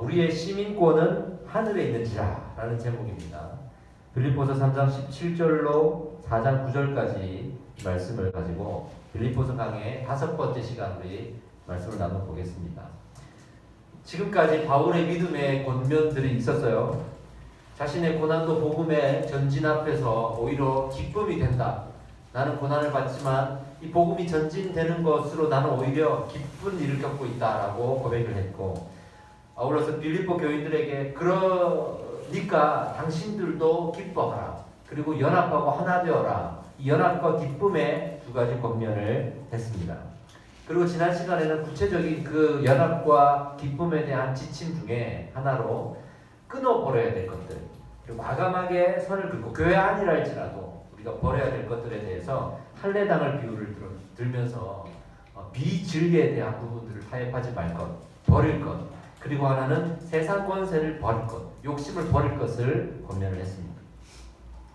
우리의 시민권은 하늘에 있는지라 라는 제목입니다. 빌립보서 3장 17절로 4장 9절까지 말씀을 가지고 빌립보서 강의 5번째 시간 우리 말씀을 나눠보겠습니다. 지금까지 바울의 믿음의 권면들이 있었어요. 자신의 고난도 복음의 전진 앞에서 오히려 기쁨이 된다. 나는 고난을 받지만 이 복음이 전진되는 것으로 나는 오히려 기쁜 일을 겪고 있다라고 고백을 했고, 아울러서 빌립보 교인들에게 그러니까 당신들도 기뻐하라. 그리고 연합하고 하나 되어라. 이 연합과 기쁨의 두 가지 권면을 했습니다. 그리고 지난 시간에는 구체적인 그 연합과 기쁨에 대한 지침 중에 하나로 끊어버려야 될 것들, 그리고 과감하게 선을 긋고 교회 아니라 할지라도 우리가 버려야 될 것들에 대해서 할례당을 비유를 들면서 비진리에 대한 부분들을 타협하지 말 것, 버릴 것, 그리고 하나는 세상 권세를 버릴 것, 욕심을 버릴 것을 권면을 했습니다.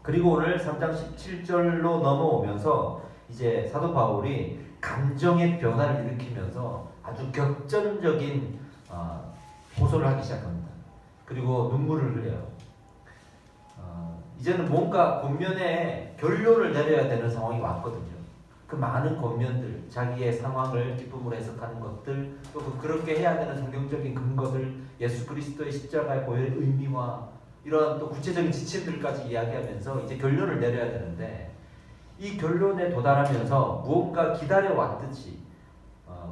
그리고 오늘 3장 17절로 넘어오면서 이제 사도 바울이 감정의 변화를 일으키면서 아주 격전적인 호소를 하기 시작합니다. 그리고 눈물을 흘려요. 이제는 뭔가 권면에 결론을 내려야 되는 상황이 왔거든요. 그 많은 권면들, 자기의 상황을 기쁨으로 해석하는 것들, 또 그렇게 해야 되는 성경적인 근거들, 예수 그리스도의 십자가의 보혈의 의미와 이러한 또 구체적인 지침들까지 이야기하면서 이제 결론을 내려야 되는데, 이 결론에 도달하면서 무언가 기다려왔듯이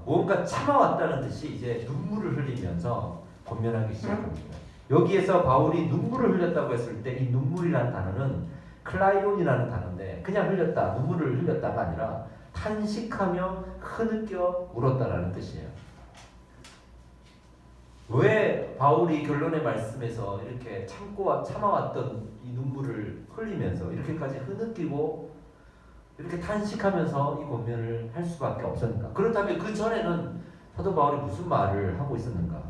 무언가 참아왔다는 듯이 이제 눈물을 흘리면서 권면하기 시작합니다. 여기에서 바울이 눈물을 흘렸다고 했을 때 이 눈물이라는 단어는 클라이온이라는 단어인데, 그냥 흘렸다, 눈물을 흘렸다가 아니라 탄식하며 흐느껴 울었다라는 뜻이에요. 왜 바울이 결론의 말씀에서 이렇게 참아왔던 이 눈물을 흘리면서 이렇게까지 흐느끼고 이렇게 탄식하면서 이 권면을 할 수밖에 없었는가? 그렇다면 그 전에는 사도 바울이 무슨 말을 하고 있었는가?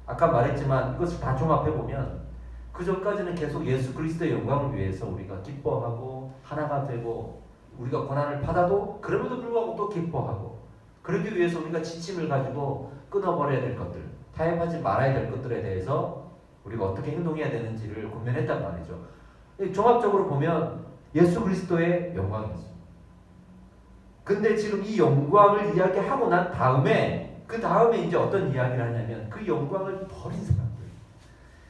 아까 말했지만 이것을 다 종합해보면 그 전까지는 계속 예수 그리스도의 영광을 위해서 우리가 기뻐하고 하나가 되고, 우리가 고난을 받아도 그럼에도 불구하고 또 기뻐하고, 그러기 위해서 우리가 지침을 가지고 끊어버려야 될 것들, 타협하지 말아야 될 것들에 대해서 우리가 어떻게 행동해야 되는지를 권면했단 말이죠. 종합적으로 보면 예수 그리스도의 영광이었어요. 근데 지금 이 영광을 이야기하고 난 다음에 그 다음에 이제 어떤 이야기를 하냐면 그 영광을 버린 사람들,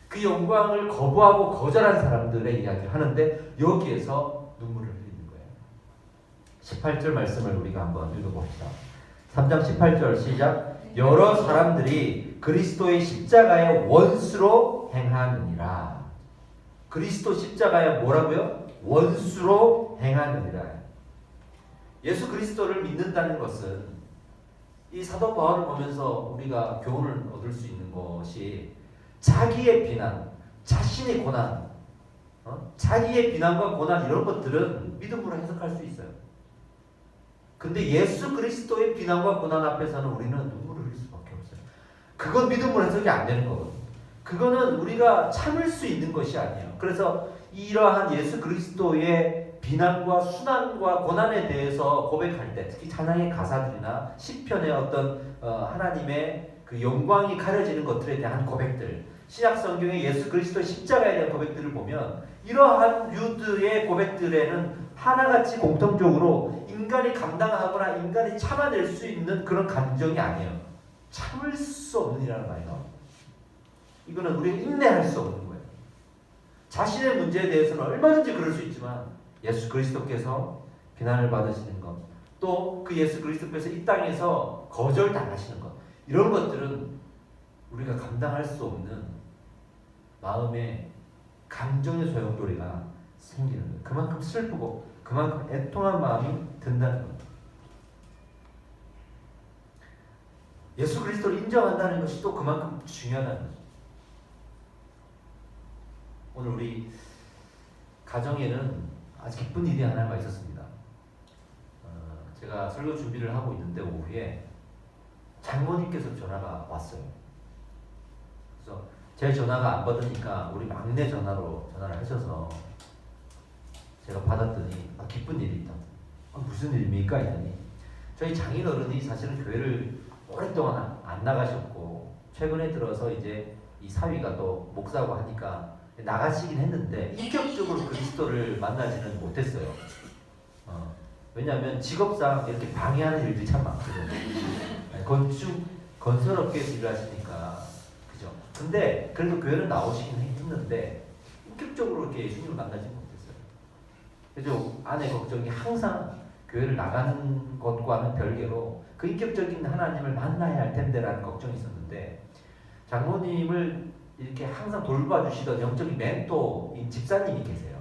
그 영광을 거부하고 거절한 사람들의 이야기를 하는데, 여기에서 눈물을 흘리는 거예요. 18절 말씀을 우리가 한번 읽어봅시다. 3장 18절 시작. 여러 사람들이 그리스도의 십자가의 원수로 행하느니라. 그리스도 십자가에 뭐라고요? 원수로 행하느니라. 예수 그리스도를 믿는다는 것은, 이 사도 바울을 보면서 우리가 교훈을 얻을 수 있는 것이 자기의 비난, 자신의 고난, 자기의 비난과 고난 이런 것들은 믿음으로 해석할 수 있어요. 근데 예수 그리스도의 비난과 고난 앞에서는 우리는 눈물을 흘릴 수밖에 없어요. 그건 믿음으로 해석이 안 되는 거거든요. 그거는 우리가 참을 수 있는 것이 아니에요. 그래서 이러한 예수 그리스도의 비난과 순환과 고난에 대해서 고백할 때, 특히 찬양의 가사들이나 시편의 어떤 하나님의 그 영광이 가려지는 것들에 대한 고백들, 신약 성경의 예수 그리스도의 십자가에 대한 고백들을 보면 이러한 류들의 고백들에는 하나같이 공통적으로 인간이 감당하거나 인간이 참아낼 수 있는 그런 감정이 아니에요. 참을 수 없는 이라는 말이에요. 이거는 우리가 인내할 수 없는 거예요. 자신의 문제에 대해서는 얼마든지 그럴 수 있지만 예수 그리스도께서 비난을 받으시는 것, 또 그 예수 그리스도께서 이 땅에서 거절당하시는 것, 이런 것들은 우리가 감당할 수 없는 마음의 감정의 소용돌이가 생기는 거예요. 그만큼 슬프고 그만큼 애통한 마음이 든다는 겁니다. 예수 그리스도를 인정한다는 것이 또 그만큼 중요하다는 거죠. 오늘 우리 가정에는 아주 기쁜 일이 하나가 있었습니다. 제가 설교 준비를 하고 있는데 오후에 장모님께서 전화가 왔어요. 그래서 제 전화가 안 받으니까 우리 막내 전화로 전화를 하셔서 제가 받았더니 기쁜 일이 있다. 무슨 일입니까? 했더니 저희 장인어른이 사실은 교회를 오랫동안 안 나가셨고 최근에 들어서 이제 이 사위가 또 목사고 하니까 나가시긴 했는데 인격적으로 그리스도를 만나지는 못했어요. 왜냐하면 직업상 이렇게 방해하는 일들이 참 많거든요. 건설업계에서 일을 하시니까 그죠. 근데 그래도 교회는 나오시긴 했는데 인격적으로 이렇게 예수님을 만나지 못했어요. 그래서 아내 걱정이 항상 교회를 나가는 것과는 별개로 그 인격적인 하나님을 만나야 할 텐데라는 걱정이 있었는데 장모님을 이렇게 항상 돌봐주시던 영적인 멘토인 집사님이 계세요.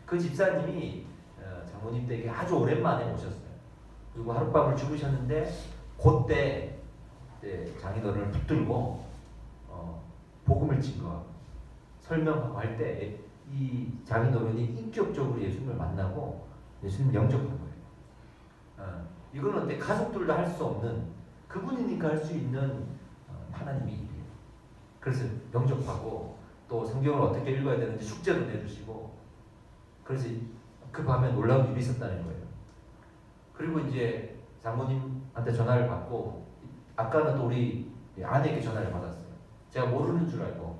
그 집사님이 장모님 댁에 아주 오랜만에 오셨어요. 그리고 하룻밤을 죽으셨는데 그때 장인어른을 붙들고 복음을 증거하고 설명하고 할 때 이 장인어른이 인격적으로 예수님을 만나고 예수님을 영접한 거예요. 이거는 내 가족들도 할 수 없는 그분이니까 할 수 있는 하나님의 일이에요. 그래서 영접하고 또 성경을 어떻게 읽어야 되는지 숙제도 내주시고 그래서 그 밤에 놀라운 일이 있었다는 거예요. 그리고 이제 장모님한테 전화를 받고 아까는 또 우리 아내에게 전화를 받았어요. 제가 모르는 줄 알고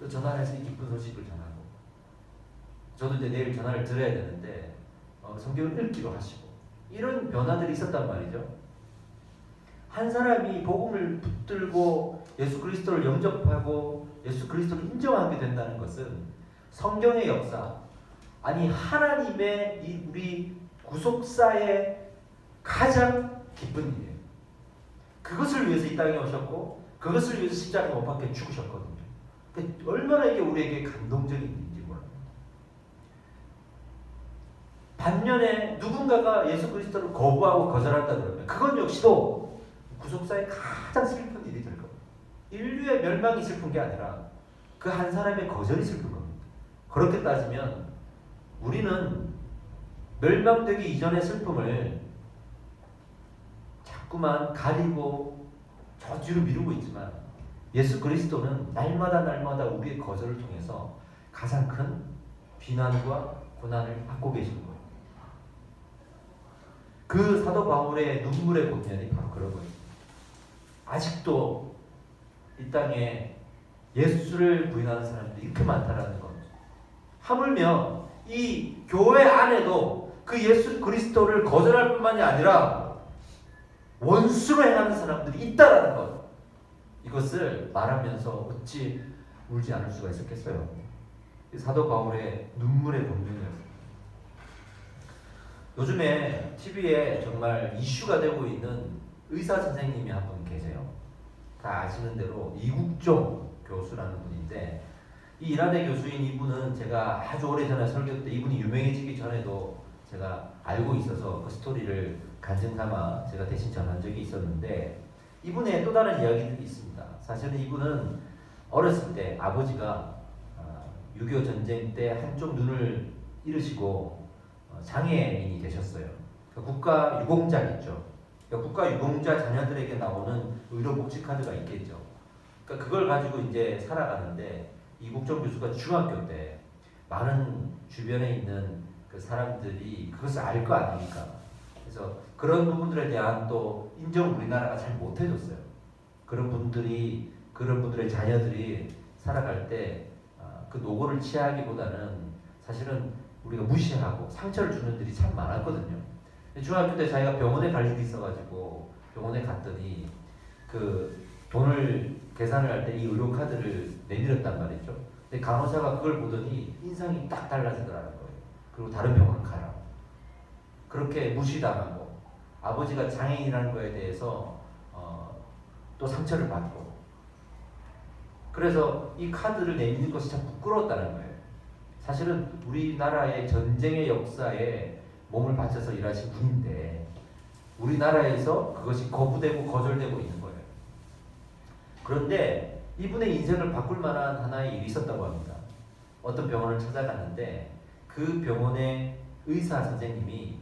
전화를 해서 이 기쁜 소식을 전하고 저도 이제 내일 전화를 드려야 되는데 성경을 읽기로 하시고 이런 변화들이 있었단 말이죠. 한 사람이 복음을 붙들고 예수 그리스도를 영접하고 예수 그리스도를 인정하게 된다는 것은 성경의 역사, 아니 하나님의 이 우리 구속사의 가장 기쁜 일이에요. 그것을 위해서 이 땅에 오셨고 그것을 위해서 십자가에 못 박혀 죽으셨거든요. 그러니까 얼마나 이게 우리에게 감동적인 일인지 몰라요. 반면에 누군가가 예수 그리스도를 거부하고 거절한다 그러면 그건 역시도 구속사의 가장 슬픈 일이 될 겁니다. 인류의 멸망이 슬픈 게 아니라 그 한 사람의 거절이 슬픈 겁니다. 그렇게 따지면 우리는 멸망되기 이전의 슬픔을 자꾸만 가리고 저 뒤로 미루고 있지만 예수 그리스도는 날마다 우리의 거절을 통해서 가장 큰 비난과 고난을 받고 계신 거예요. 그 사도 바울의 눈물의 권면이 바로 그런 거예요. 아직도 이 땅에 예수를 부인하는 사람들이 이렇게 많다라는 것. 하물며 이 교회 안에도 그 예수 그리스도를 거절할 뿐만이 아니라 원수로 행하는 사람들이 있다라는 것. 이것을 말하면서 어찌 울지 않을 수가 있었겠어요. 사도 바울의 눈물의 본명이었습니다. 요즘에 TV에 정말 이슈가 되고 있는 의사 선생님이 한 분 계세요. 다 아시는 대로 이국종 교수라는 분인데 이 이라대 교수인 이분은 제가 아주 오래전에 설교 때 이분이 유명해지기 전에도 제가 알고 있어서 그 스토리를 간증삼아 제가 대신 전한 적이 있었는데 이분의 또 다른 이야기들이 있습니다. 사실은 이분은 어렸을 때 아버지가 6.25 전쟁 때 한쪽 눈을 잃으시고 장애인이 되셨어요. 국가 유공자겠죠. 국가 유공자 자녀들에게 나오는 의료복지 카드가 있겠죠. 그러니까 그걸 가지고 이제 살아가는데 이국종 교수가 중학교 때 많은 주변에 있는 그 사람들이 그것을 알 거 아닙니까? 그래서 그런 부분들에 대한 또 인정을 우리나라가 잘 못해줬어요. 그런 분들의 자녀들이 살아갈 때 그 노고를 취하기보다는 사실은 우리가 무시하고 상처를 주는 일이 참 많았거든요. 중학교 때 자기가 병원에 갈 일이 있어가지고 병원에 갔더니 그 돈을 계산을 할 때 이 의료카드를 내밀었단 말이죠. 근데 간호사가 그걸 보더니 인상이 딱 달라지더라는 거예요. 그리고 다른 병원을 가라. 그렇게 무시당하고 아버지가 장애인이라는 거에 대해서 또 상처를 받고 그래서 이 카드를 내미는 것이 참 부끄러웠다는 거예요. 사실은 우리나라의 전쟁의 역사에 몸을 바쳐서 일하신 분인데 우리나라에서 그것이 거부되고 거절되고 있는 거예요. 그런데 이분의 인생을 바꿀 만한 하나의 일이 있었다고 합니다. 어떤 병원을 찾아갔는데 그 병원의 의사 선생님이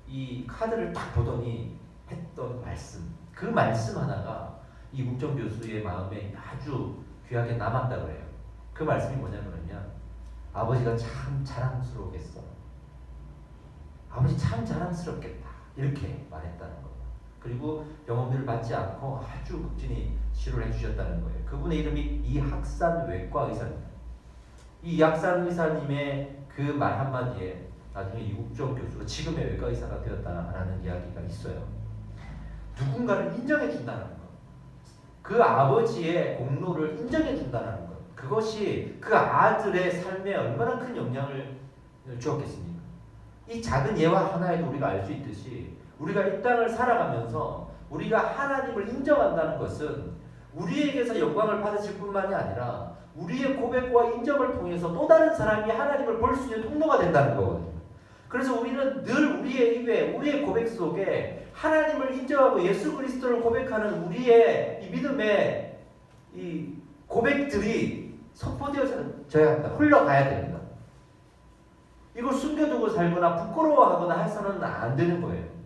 이 카드를 딱 보더니 했던 말씀, 그 말씀 하나가 이국종 교수의 마음에 아주 귀하게 남았다고 해요. 그 말씀이 뭐냐면요, 아버지가 참 자랑스러우겠어. 아버지 참 자랑스럽겠다. 이렇게 말했다는 거예요. 그리고 병원비를 받지 않고 아주 극진히 치료를 해주셨다는 거예요. 그분의 이름이 이학산 외과 의사입니다. 이 이학산 의사님의 그 말 한마디에 나중에 이국종 교수가 지금의 외과 의사가 되었다라는 이야기가 있어요. 누군가를 인정해 준다는 것, 그 아버지의 공로를 인정해 준다는 것, 그것이 그 아들의 삶에 얼마나 큰 영향을 주었겠습니까? 이 작은 예화 하나에도 우리가 알 수 있듯이 우리가 이 땅을 살아가면서 우리가 하나님을 인정한다는 것은 우리에게서 영광을 받으실 뿐만이 아니라 우리의 고백과 인정을 통해서 또 다른 사람이 하나님을 볼 수 있는 통로가 된다는 거거든요. 그래서 우리는 늘 우리의 입에, 우리의 고백 속에 하나님을 인정하고 예수 그리스도를 고백하는 우리의 이 믿음의 이 고백들이 선포되어져야 합니다. 흘러가야 됩니다. 이걸 숨겨두고 살거나 부끄러워하거나 해서는 안 되는 거예요.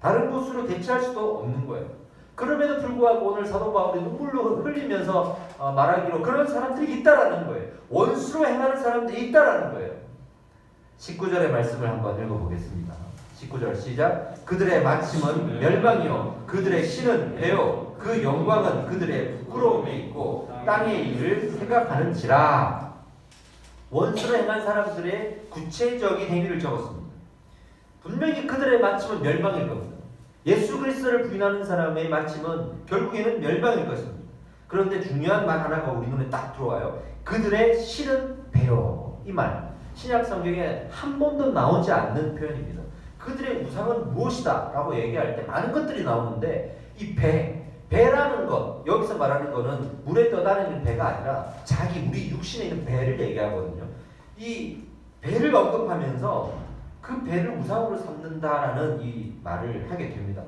다른 곳으로 대체할 수도 없는 거예요. 그럼에도 불구하고 오늘 사도 바울이 눈물로 흘리면서 말하기로 그런 사람들이 있다라는 거예요. 원수로 행하는 사람들이 있다라는 거예요. 19절의 말씀을 한번 읽어보겠습니다. 19절 시작. 그들의 마침은 멸망이요 그들의 신은 배요 그 영광은 그들의 부끄러움에 있고 땅의 일을 생각하는지라. 원수로 행한 사람들의 구체적인 행위를 적었습니다. 분명히 그들의 마침은 멸망일 겁니다. 예수 그리스도를 부인하는 사람의 마침은 결국에는 멸망일 것입니다. 그런데 중요한 말 하나가 우리 눈에 딱 들어와요. 그들의 신은 배요. 이 말 신약 성경에 한 번도 나오지 않는 표현입니다. 그들의 우상은 무엇이다 라고 얘기할 때 많은 것들이 나오는데 이 배라는 것, 여기서 말하는 거는 물에 떠다니는 배가 아니라 자기 우리 육신에 있는 배를 얘기하거든요. 이 배를 언급하면서 그 배를 우상으로 삼는다라는 이 말을 하게 됩니다.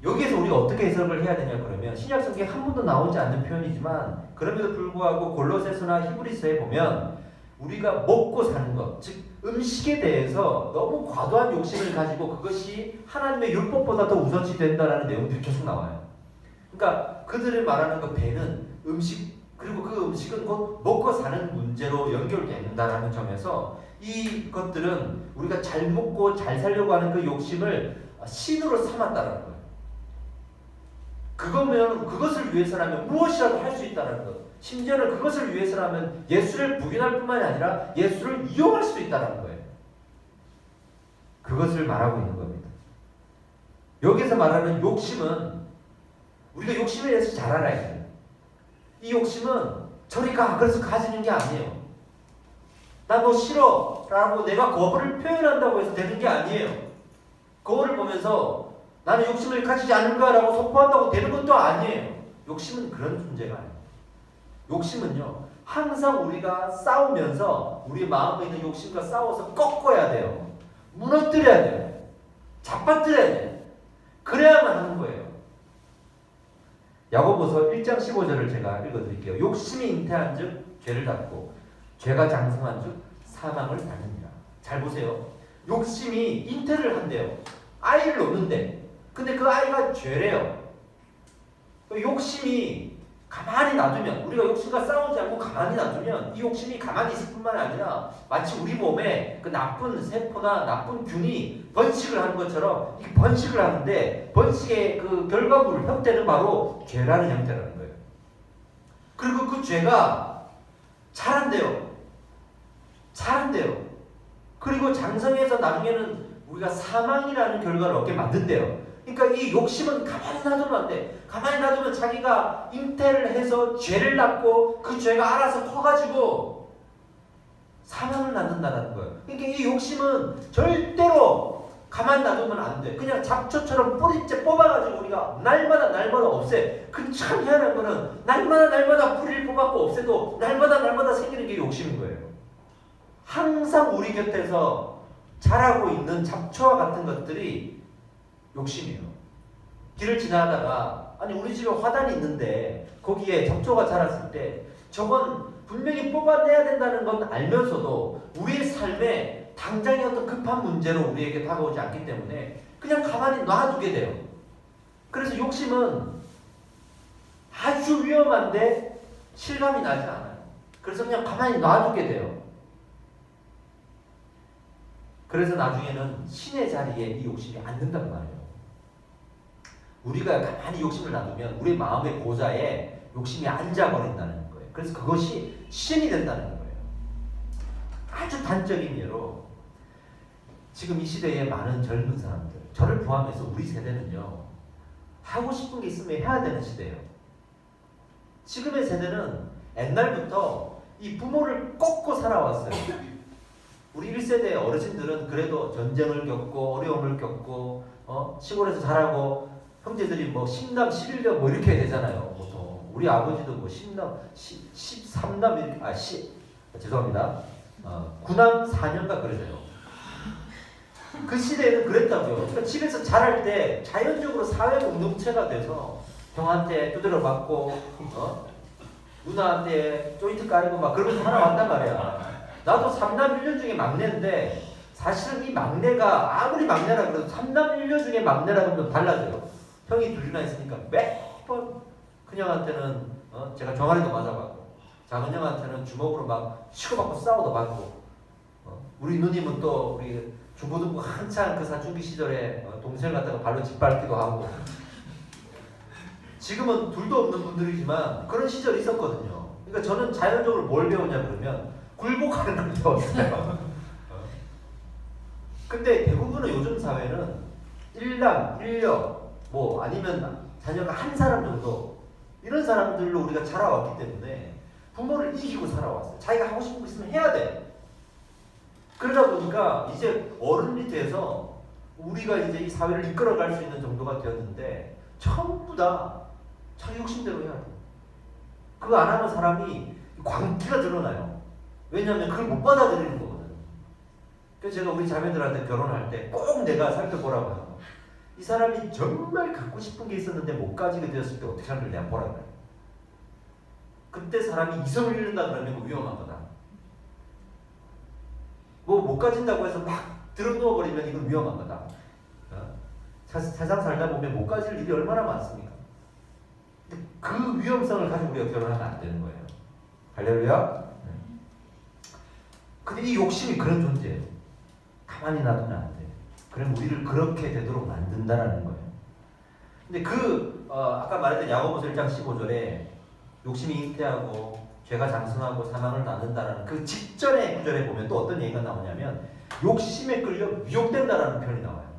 여기에서 우리가 어떻게 해석을 해야 되냐 그러면 신약 성경에 한 번도 나오지 않는 표현이지만 그럼에도 불구하고 골로새서나 히브리서에 보면 우리가 먹고 사는 것, 즉 음식에 대해서 너무 과도한 욕심을 가지고 그것이 하나님의 율법보다 더 우선시 된다라는 내용들이 계속 나와요. 그러니까 그들이 말하는 그 배는 음식, 그리고 그 음식은 곧 먹고 사는 문제로 연결된다라는 점에서 이것들은 우리가 잘 먹고 잘 살려고 하는 그 욕심을 신으로 삼았다는 거예요. 그거면 그것을 위해서라면 무엇이라도 할 수 있다는 것. 심지어는 그것을 위해서라면 예수를 부인할 뿐만이 아니라 예수를 이용할 수도 있다는 거예요. 그것을 말하고 있는 겁니다. 여기서 말하는 욕심은 우리가 욕심에 대해서 잘 알아야 돼요. 이 욕심은 저리 가 그래서 가지는 게 아니에요. 나 너 싫어 라고 내가 거부를 표현한다고 해서 되는 게 아니에요. 거울을 보면서 나는 욕심을 가지지 않을까라고 선포한다고 되는 것도 아니에요. 욕심은 그런 존재가 아니에요. 욕심은요 항상 우리가 싸우면서 우리 마음에 있는 욕심과 싸워서 꺾어야 돼요. 무너뜨려야 돼요. 잡아뜨려야 돼요. 그래야만 하는 거예요. 야고보서 1장 15절을 제가 읽어드릴게요. 욕심이 잉태한 즉 죄를 낳고 죄가 장성한 즉 사망을 낳느니라. 잘 보세요. 욕심이 잉태를 한대요. 아이를 놓는데 근데 그 아이가 죄래요. 욕심이 가만히 놔두면 우리가 욕심과 싸우지 않고 가만히 놔두면 이 욕심이 가만히 있을 뿐만 아니라 마치 우리 몸에 그 나쁜 세포나 나쁜 균이 번식을 하는 것처럼 이 번식을 하는데 번식의 그 결과물 형태는 바로 죄라는 형태라는 거예요. 그리고 그 죄가 자란대요. 그리고 장성해서 나중에는 우리가 사망이라는 결과를 얻게 만든대요. 그러니까 이 욕심은 가만히 놔두면 안 돼. 가만히 놔두면 자기가 잉태를 해서 죄를 낳고 그 죄가 알아서 커가지고 사망을 낳는다는 거예요. 그러니까 이 욕심은 절대로 가만히 놔두면 안 돼. 그냥 잡초처럼 뿌리째 뽑아가지고 우리가 날마다 없애. 그 참 희한한 거는 날마다 뿌리를 뽑았고 없애도 날마다 생기는 게 욕심인 거예요. 항상 우리 곁에서 자라고 있는 잡초와 같은 것들이 욕심이에요. 길을 지나다가 아니 우리 집에 화단이 있는데 거기에 잡초가 자랐을 때 저건 분명히 뽑아내야 된다는 건 알면서도 우리의 삶에 당장의 어떤 급한 문제로 우리에게 다가오지 않기 때문에 그냥 가만히 놔두게 돼요. 그래서 욕심은 아주 위험한데 실감이 나지 않아요. 그래서 그냥 가만히 놔두게 돼요. 그래서 나중에는 신의 자리에 이 욕심이 앉는단 말이에요. 우리가 가만히 욕심을 놔두면 우리 마음의 보좌에 욕심이 앉아버린다는 거예요. 그래서 그것이 신이 된다는 거예요. 아주 단적인 예로 지금 이 시대에 많은 젊은 사람들, 저를 포함해서 우리 세대는요, 하고 싶은 게 있으면 해야 되는 시대예요. 지금의 세대는 옛날부터 이 부모를 꺾고 살아왔어요. 우리 1세대 어르신들은 그래도 전쟁을 겪고 어려움을 겪고 시골에서 자라고 형제들이 뭐 10남 11녀 뭐 이렇게 되잖아요. 보통 우리 아버지도 뭐 10남 13남 이렇게 죄송합니다. 9남 4녀가 그러세요. 그 시대에는 그랬다고요. 그러니까 집에서 자랄 때 자연적으로 사회 공동체가 돼서 형한테 두드려 맞고 누나한테 조인트 까이고 막 그러면서 살아왔단 말이야. 나도 3남 1녀 중에 막내인데 사실은 이 막내가 아무리 막내라 그래도 3남 1녀 중에 막내라고 하면 달라져요. 형이 둘이나 있으니까 매번 큰형한테는 제가 종아리도 맞아봤고 작은 형한테는 주먹으로 막 치고받고 싸우도 받고 우리 누님은 또 우리 중고등부 한창 그 사춘기 시절에 동생을 갖다가 발로 짓밟기도 하고 지금은 둘도 없는 분들이지만 그런 시절이 있었거든요. 그러니까 저는 자연적으로 뭘 배우냐 그러면 굴복하는 걸 배웠어요. 근데 대부분은 요즘 사회는 1남, 1녀 뭐 아니면 자녀가 한 사람 정도 이런 사람들로 우리가 자라왔기 때문에 부모를 이기고 살아왔어요. 자기가 하고 싶은 거 있으면 해야 돼. 그러다 보니까 이제 어른이 돼서 우리가 이제 이 사회를 이끌어갈 수 있는 정도가 되었는데 전부 다 자기 욕심대로 해야 돼. 그거 안 하는 사람이 광기가 드러나요. 왜냐하면 그걸 못 받아들이는 거거든. 그래서 제가 우리 자매들한테 결혼할 때 꼭 내가 살펴보라고 하고 이 사람이 정말 갖고 싶은 게 있었는데 못 가지게 되었을 때 어떻게 하는지 내가 보라고 해요. 그때 사람이 이성을 잃는다 그러면 위험한 거다. 뭐 못 가진다고 해서 막 들어누워 버리면 이건 위험한 거다. 세상 살다 보면 못 가질 일이 얼마나 많습니까? 근데 그 위험성을 가지고 우리가 결혼하면 안 되는 거예요. 할렐루야. 근데 이 욕심이 그런 존재예요. 가만히 놔두면 안 돼. 그럼 우리를 그렇게 되도록 만든다라는 거예요. 근데 아까 말했던 야고보서 1장 15절에 욕심이 잉태하고 죄가 장성하고 사망을 낳는다라는 그 직전의 구절에 보면 또 어떤 얘기가 나오냐면 욕심에 끌려 미혹된다라는 표현이 나와요.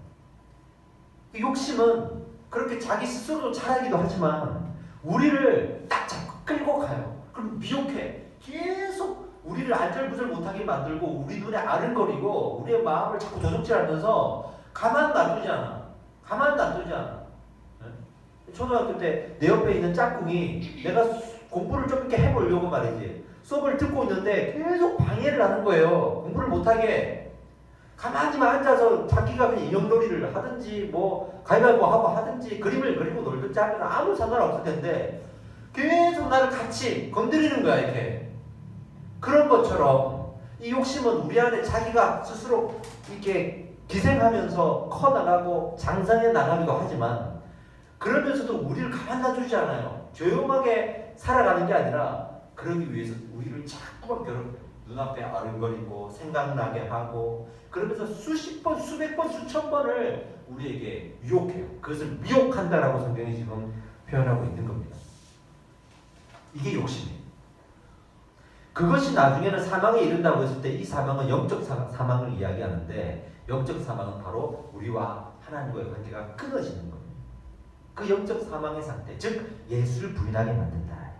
이 욕심은 그렇게 자기 스스로도 잘하기도 하지만 우리를 딱 잡고 끌고 가요. 그럼 미혹해. 계속 우리를 안절부절 못하게 만들고 우리 눈에 아른거리고 우리의 마음을 자꾸 조종질하면서 가만 놔두지 않아. 가만 놔두지 않아. 초등학교 때 내 옆에 있는 짝꿍이 내가 공부를 좀 이렇게 해보려고 말이지 수업을 듣고 있는데 계속 방해를 하는 거예요. 공부를 못하게. 가만히만 앉아서 자기가 그냥 인형놀이를 하든지 뭐 가위바위보 하고 하든지 그림을 그리고 놀든지 하면 아무 상관없을 텐데 계속 나를 같이 건드리는 거야. 이렇게. 그런 것처럼 이 욕심은 우리 안에 자기가 스스로 이렇게 기생하면서 커나가고 장성해 나가기도 하지만 그러면서도 우리를 가만 놔주지 않아요. 조용하게 살아가는 게 아니라 그러기 위해서 우리를 자꾸만 괴롭혀요. 눈앞에 아른거리고 생각나게 하고 그러면서 수십 번, 수백 번, 수천 번을 우리에게 유혹해요. 그것을 미혹한다라고 성경이 지금 표현하고 있는 겁니다. 이게 욕심이에요. 그것이 나중에는 사망에 이른다고 했을 때 이 사망은 영적 사망을 이야기하는데 영적 사망은 바로 우리와 하나님과의 관계가 끊어지는 거예요. 그 영적 사망의 상태, 즉 예수를 부인하게 만든다.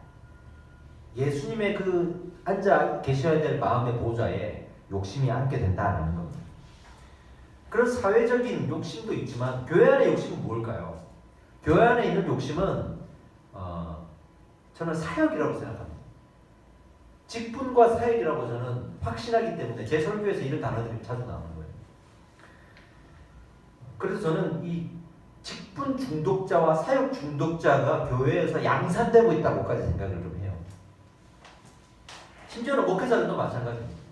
예수님의 그 앉아 계셔야 될 마음의 보좌에 욕심이 앉게 된다는 겁니다. 그런 사회적인 욕심도 있지만 교회 안의 욕심은 뭘까요? 교회 안에 있는 욕심은 저는 사역이라고 생각합니다. 직분과 사역이라고 저는 확신하기 때문에 제 설교에서 이런 단어들이 자주 나오는 거예요. 그래서 저는 이 직분 중독자와 사역 중독자가 교회에서 양산되고 있다고까지 생각을 좀 해요. 심지어는 목회자들도 마찬가지입니다.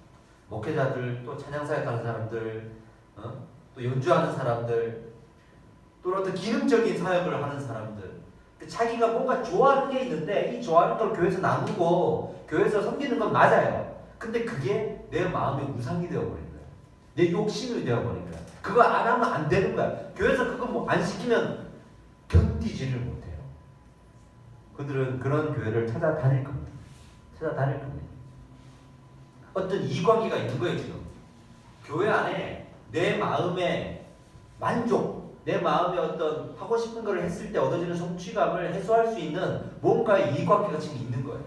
목회자들, 또 찬양사역하는 사람들, 또 연주하는 사람들, 또 어떤 기능적인 사역을 하는 사람들, 자기가 뭔가 좋아하는 게 있는데 이 좋아하는 걸 교회에서 나누고 교회에서 섬기는 건 맞아요. 근데 그게 내 마음의 우상이 되어버린 거예요. 내 욕심이 되어버린 거야. 그거 안 하면 안 되는 거야. 교회에서 그거 뭐 안 시키면 견디지를 못해요. 그들은 그런 교회를 찾아다닐 겁니다. 찾아다닐 겁니다. 어떤 이광기가 있는 거예요. 지금 교회 안에 내 마음의 만족, 내 마음의 어떤 하고 싶은 걸 했을 때 얻어지는 성취감을 해소할 수 있는 뭔가의 이광기가 지금 있는 거예요.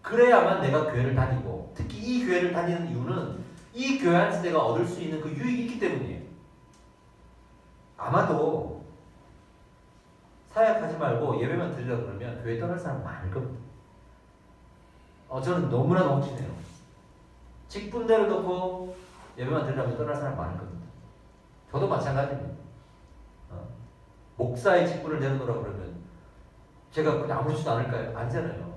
그래야만 내가 교회를 다니고, 특히 이 교회를 다니는 이유는 이 교회 안에서 내가 얻을 수 있는 그 유익이 있기 때문이에요. 아마도 사역하지 말고 예배만 드리려 그러면 교회 떠날 사람 많을 겁니다. 저는 너무나도 확신해요. 직분 내려놓고 예배만 드리려면 떠날 사람 많을 겁니다. 저도 마찬가지입니다. 목사의 직분을 내려놓으라 그러면 제가 그냥 아무렇지도 않을까요? 아니잖아요.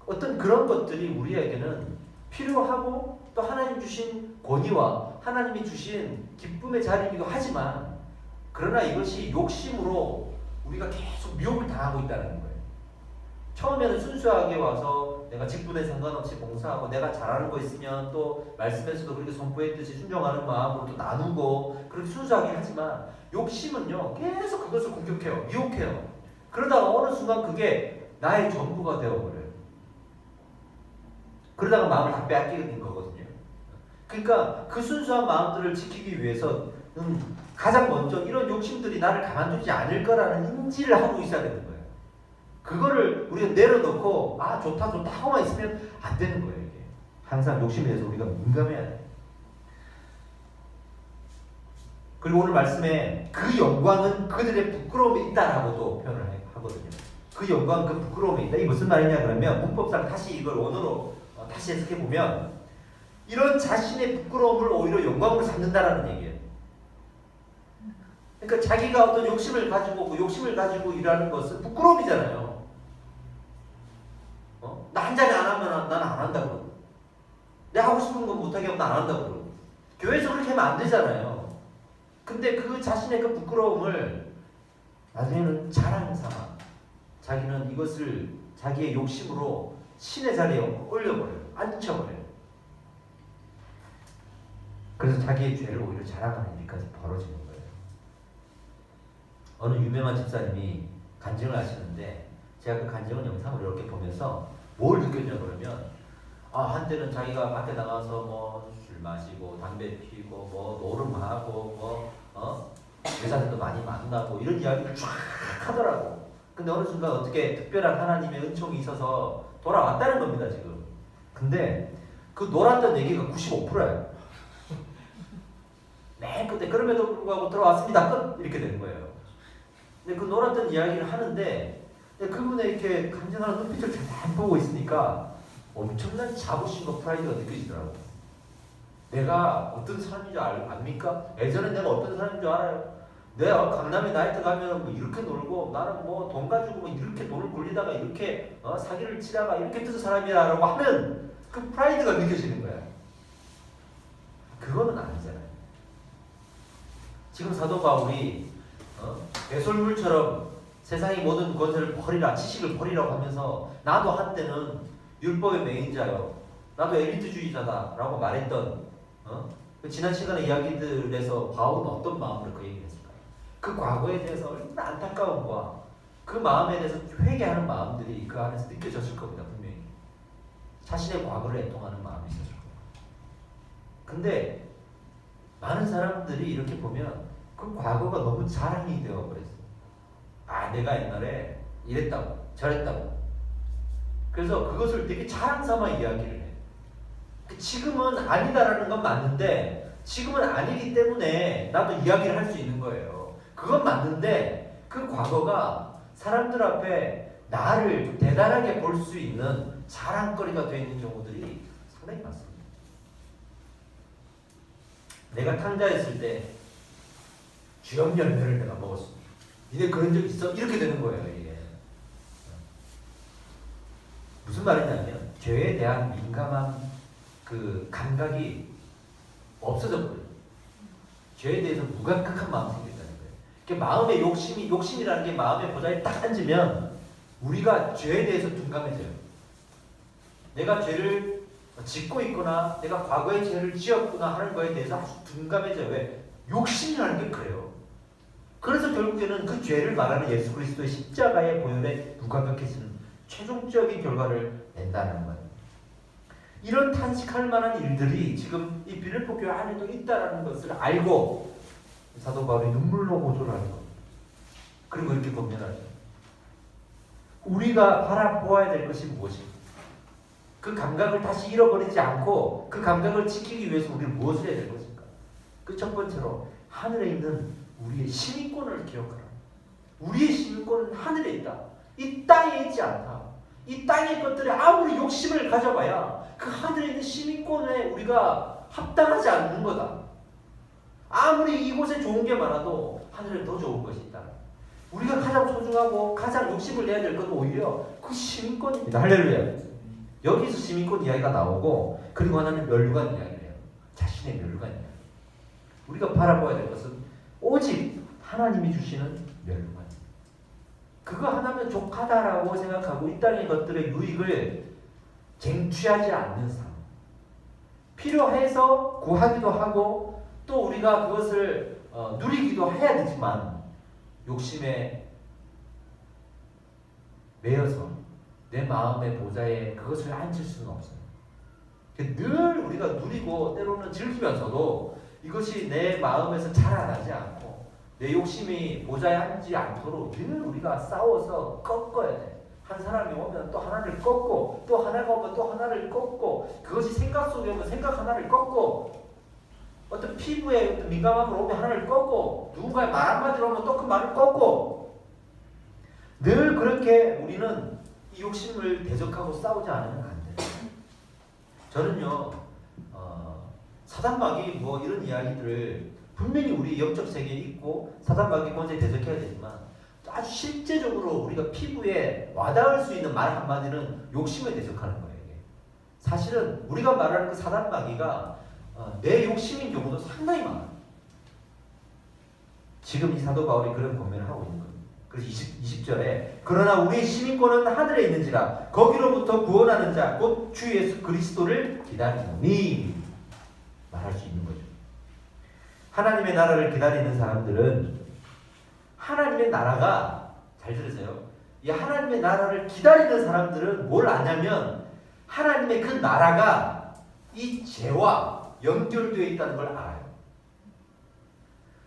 어떤 그런 것들이 우리에게는 필요하고 또 하나님 주신 권위와 하나님이 주신 기쁨의 자리이기도 하지만, 그러나 이것이 욕심으로 우리가 계속 미혹을 당하고 있다는 거예요. 처음에는 순수하게 와서 내가 직분에 상관없이 봉사하고 내가 잘하는 거 있으면 또 말씀에서도 그렇게 선포했듯이 순종하는 마음으로 또 나누고 그렇게 순수하게 하지만, 욕심은요 계속 그것을 공격해요. 미혹해요. 그러다가 어느 순간 그게 나의 전부가 되어버려요. 그러다가 마음을 다 빼앗기게 된 거거든요. 그러니까 그 순수한 마음들을 지키기 위해서는 가장 먼저 이런 욕심들이 나를 가만두지 않을 거라는 인지를 하고 있어야 되는 거예요. 그거를 우리가 내려놓고 좋다 하고만 있으면 안 되는 거예요. 이게 항상 욕심에 대해서 우리가 민감해야 돼요. 그리고 오늘 말씀에 그 영광은 그들의 부끄러움에 있다라고도 표현을 하거든요. 그 영광은 그 부끄러움에 있다. 이게 무슨 말이냐 그러면 문법상 다시 이걸 원어로 다시 해석해 보면 이런 자신의 부끄러움을 오히려 영광으로 삼는다라는 얘기예요. 그러니까 자기가 어떤 욕심을 가지고 그 욕심을 가지고 일하는 것은 부끄러움이잖아요. 나 한 자리 안 하면 나는 안 한다고. 내가 하고 싶은 건 못하게 하면 안 한다고. 교회에서 그렇게 하면 안 되잖아요. 근데 그 자신의 그 부끄러움을 나중에는 자랑 삼아 자기는 이것을 자기의 욕심으로 신의 자리에 올려버려요. 앉혀버려요. 그래서 자기의 죄를 오히려 자랑하는 일까지 벌어지는 거예요. 어느 유명한 집사님이 간증을 하시는데 제가 그 간증을 영상을 이렇게 보면서 뭘 느꼈냐 그러면 한때는 자기가 밖에 나가서 뭐 술 마시고 담배 피고 뭐 노름하고 여자들도 많이 만나고 이런 이야기를 쫙 하더라고. 근데 어느 순간 어떻게 특별한 하나님의 은총이 있어서 돌아왔다는 겁니다 지금. 근데 그 놀았던 얘기가 95%예요. 맨 끝에 그럼에도 불구하고 돌아왔습니다 끝 이렇게 되는 거예요. 근데 그 놀았던 이야기를 하는데 그분의 이렇게 간증하는 눈빛을 잘 보고 있으니까 엄청난 자부심과 프라이드가 느껴지더라고요. 내가 어떤 사람인 줄 압니까? 예전에 내가 어떤 사람인 줄 알아요? 내가 강남에 나이트 가면 뭐 이렇게 놀고 나는 뭐 돈 가지고 뭐 이렇게 돈을 굴리다가 이렇게 사기를 치다가 이렇게 뜻의 사람이라고 하는 그 프라이드가 느껴지는 거야. 그거는 아니잖아요. 지금 사도 바울이 배설물처럼 세상의 모든 것을 버리라, 지식을 버리라고 하면서 나도 한때는 율법의 매인자요, 나도 엘리트주의자다라고 말했던 그 지난 시간의 이야기들에서 바울은 어떤 마음으로 그 얘기를 했을까요? 그 과거에 대해서 얼마나 안타까움과 그 마음에 대해서 회개하는 마음들이 그 안에서 느껴졌을 겁니다. 분명히 자신의 과거를 애통하는 마음이 있었을 거예요. 근데 많은 사람들이 이렇게 보면 그 과거가 너무 자랑이 되어버렸어요. 내가 옛날에 이랬다고 저랬다고. 그래서 그것을 되게 자랑 삼아 이야기를 해. 지금은 아니다라는 건 맞는데 지금은 아니기 때문에 나도 이야기를 할 수 있는 거예요. 그건 맞는데 그 과거가 사람들 앞에 나를 대단하게 볼 수 있는 자랑거리가 되어 있는 경우들이 상당히 많습니다. 내가 탕자했을 때 주염 열매를 내가 먹었어. 니네 그런 적 있어? 이렇게 되는 거예요. 이게 무슨 말이냐면 죄에 대한 민감한 그 감각이 없어져 버려요. 죄에 대해서 무감각한 마음이 생긴다는 거예요. 그러니까 마음의 욕심이라는 게 마음의 보좌에 딱 앉으면 우리가 죄에 대해서 둔감해져요. 내가 죄를 짓고 있거나 내가 과거에 죄를 지었구나 하는 거에 대해서 아주 둔감해져요. 왜? 욕심이라는 게 그래요. 그래서 결국에는 그 죄를 말하는 예수 그리스도의 십자가의 보혈에 무감각해지는 최종적인 결과를 낸다는 거예요. 이런 탄식할 만한 일들이 지금 이 빌립보 교회 안에도 있다는 것을 알고 사도 바울이 눈물로 고소를 하는 겁니다. 그리고 이렇게 권면하죠. 우리가 바라보아야 될 것이 무엇인가? 그 감각을 다시 잃어버리지 않고 그 감각을 지키기 위해서 우리는 무엇을 해야 될 것인가? 그 첫 번째로 하늘에 있는 우리의 시민권을 기억하라. 우리의 시민권은 하늘에 있다. 이 땅에 있지 않다. 이 땅의 것들에 아무리 욕심을 가져봐야 그 하늘에 있는 시민권에 우리가 합당하지 않는 거다. 아무리 이곳에 좋은 게 많아도 하늘에 더 좋은 것이 있다. 우리가 가장 소중하고 가장 욕심을 내야 될 건 오히려 그 시민권입니다. 할렐루야. 여기서 시민권 이야기가 나오고, 그리고 하나는 멸류관 이야기를 해요. 자신의 멸류관 이야기. 우리가 바라봐야 될 것은 오직 하나님이 주시는 멸류관. 그거 하나면 족하다라고 생각하고 이 땅의 것들의 유익을 쟁취하지 않는 삶. 필요해서 구하기도 하고 또 우리가 그것을 누리기도 해야 되지만 욕심에 매여서 내 마음의 보좌에 그것을 앉힐 수는 없어요. 늘 우리가 누리고 때로는 즐기면서도 이것이 내 마음에서 자라나지 않고 내 욕심이 보좌에 앉지 않도록 늘 우리가 싸워서 꺾어야 돼. 한 사람이 오면 또 하나를 꺾고 또 하나가 오면 또 하나를 꺾고 그것이 생각 속에 오면 생각 하나를 꺾고 어떤 피부에 어떤 민감함으로 오면 하나를 꺾고 누군가의 말 한마디로 오면 또 그 말을 꺾고 늘 그렇게 우리는 이 욕심을 대적하고 싸우지 않으면 안 돼요. 저는요 사단마귀 뭐 이런 이야기들을 분명히 우리 영적 세계에 있고 사단마귀 권세에 대적해야 되지만 아주 실제적으로 우리가 피부에 와닿을 수 있는 말 한마디는 욕심에 대적하는 거예요. 이게. 사실은 우리가 말하는 그 사단마귀가 내 욕심인 경우도 상당히 많아요. 지금 이 사도 바울이 그런 권면을 하고 있는 겁니다. 그래서 20절에 그러나 우리의 시민권은 하늘에 있는지라 거기로부터 구원하는 자 곧 주 예수 그리스도를 기다리노니 말할 수 있는 거죠. 하나님의 나라를 기다리는 사람들은 하나님의 나라가 잘 들으세요. 이 하나님의 나라를 기다리는 사람들은 뭘 아냐면 하나님의 그 나라가 이 죄와 연결되어 있다는 걸 알아요.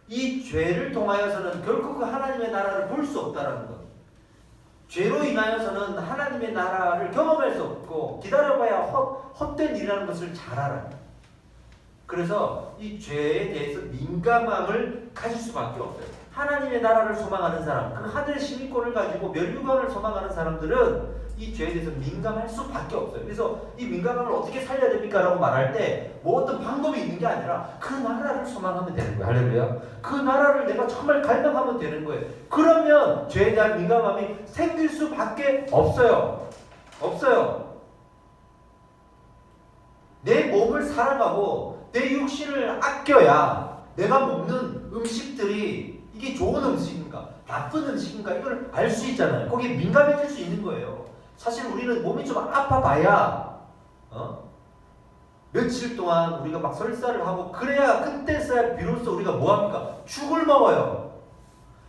이 죄를 통하여서는 결코 그 하나님의 나라를 볼 수 없다는 것. 죄로 인하여서는 하나님의 나라를 경험할 수 없고 기다려봐야 헛된 일이라는 것을 잘 알아요. 그래서 이 죄에 대해서 민감함을 가질 수밖에 없어요. 하나님의 나라를 소망하는 사람, 그 하늘의 시민권을 가지고 멸류관을 소망하는 사람들은 이 죄에 대해서 민감할 수밖에 없어요. 그래서 이 민감함을 어떻게 살려야 됩니까? 라고 말할 때 뭐 어떤 방법이 있는 게 아니라 그 나라를 소망하면 되는 거예요. 할렐루야. 그 나라를 내가 정말 갈망하면 되는 거예요. 그러면 죄에 대한 민감함이 생길 수밖에 없어요. 없어요. 내 몸을 사랑하고 내 육신을 아껴야 내가 먹는 음식들이 이게 좋은 음식인가 나쁜 음식인가 이걸 알 수 있잖아요. 거기에 민감해질 수 있는 거예요. 사실 우리는 몸이 좀 아파봐야 며칠 동안 우리가 막 설사를 하고 그래야 그때서야 비로소 우리가 뭐합니까? 죽을 먹어요.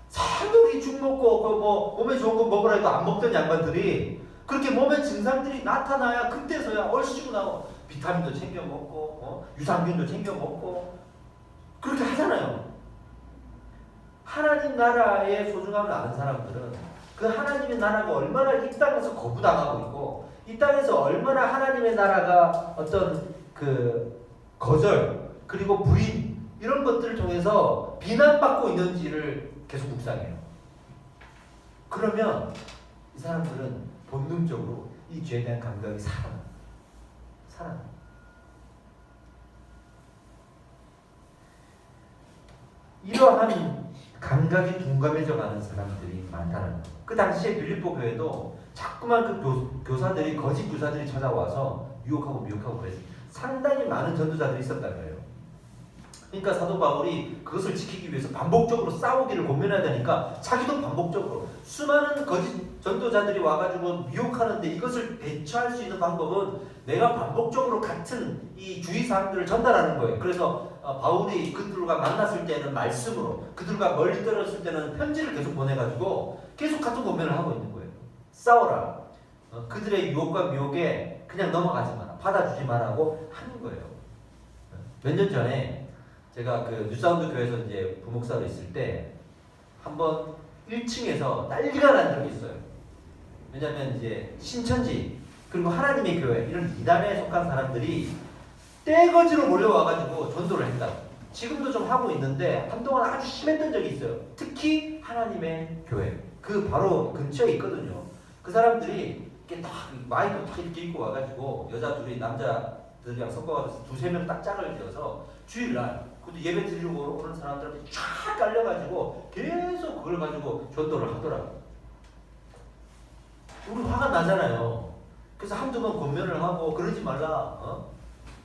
사람들이 죽 먹고 그 뭐 몸에 좋은 거 먹으라 해도 안 먹던 양반들이 그렇게 몸에 증상들이 나타나야 그때서야 얼씨구 나고 비타민도 챙겨 먹고 유산균도 챙겨 먹고 그렇게 하잖아요. 하나님 나라의 소중함을 아는 사람들은 그 하나님의 나라가 얼마나 이 땅에서 거부당하고 있고 이 땅에서 얼마나 하나님의 나라가 어떤 그 거절 그리고 부인 이런 것들을 통해서 비난받고 있는지를 계속 묵상해요. 그러면 이 사람들은 본능적으로 이 죄에 대한 감각이 살아나요. 이러한 감각이 둔감해져 가는 사람들이 많다는 거예요. 그 당시에 빌립보 교회도 자꾸만 그 교사들이 거짓 교사들이 찾아와서 유혹하고 미혹하고 그랬어요. 상당히 많은 전도자들이 있었다는 거예요. 그러니까 사도 바울이 그것을 지키기 위해서 반복적으로 싸우기를 권면해야 되니까 자기도 반복적으로 수많은 거짓 전도자들이 와가지고 미혹하는데 이것을 대처할 수 있는 방법은 내가 반복적으로 같은 이 주의사항들을 전달하는 거예요. 그래서 바울이 그들과 만났을 때는 말씀으로, 그들과 멀리 떨어졌을 때는 편지를 계속 보내가지고 계속 같은 권면을 하고 있는 거예요. 싸워라. 그들의 유혹과 미혹에 그냥 넘어가지 마라. 받아주지 마라고 하는 거예요. 몇 년 전에 제가 그 뉴사운드 교회에서 이제 부목사로 있을 때 한번 1층에서 난리가 난 적이 있어요. 왜냐하면 이제 신천지 그리고 하나님의 교회 이런 이단에 속한 사람들이 떼거지로 몰려와가지고 전도를 했다고. 지금도 좀 하고 있는데 한동안 아주 심했던 적이 있어요. 특히 하나님의 교회 그 바로 근처에 있거든요. 그 사람들이 이렇게 딱 마이크 딱 이렇게 입고 와가지고 여자 둘이 남자들이랑 섞어가지고 두세 명 딱 짝을 지어서 주일날 그것도 예배 드리려고 오는 사람들한테 쫙 깔려가지고 계속 그걸 가지고 전도를 하더라고요. 우리 화가 나잖아요. 그래서 한두 번 권면을 하고 그러지 말라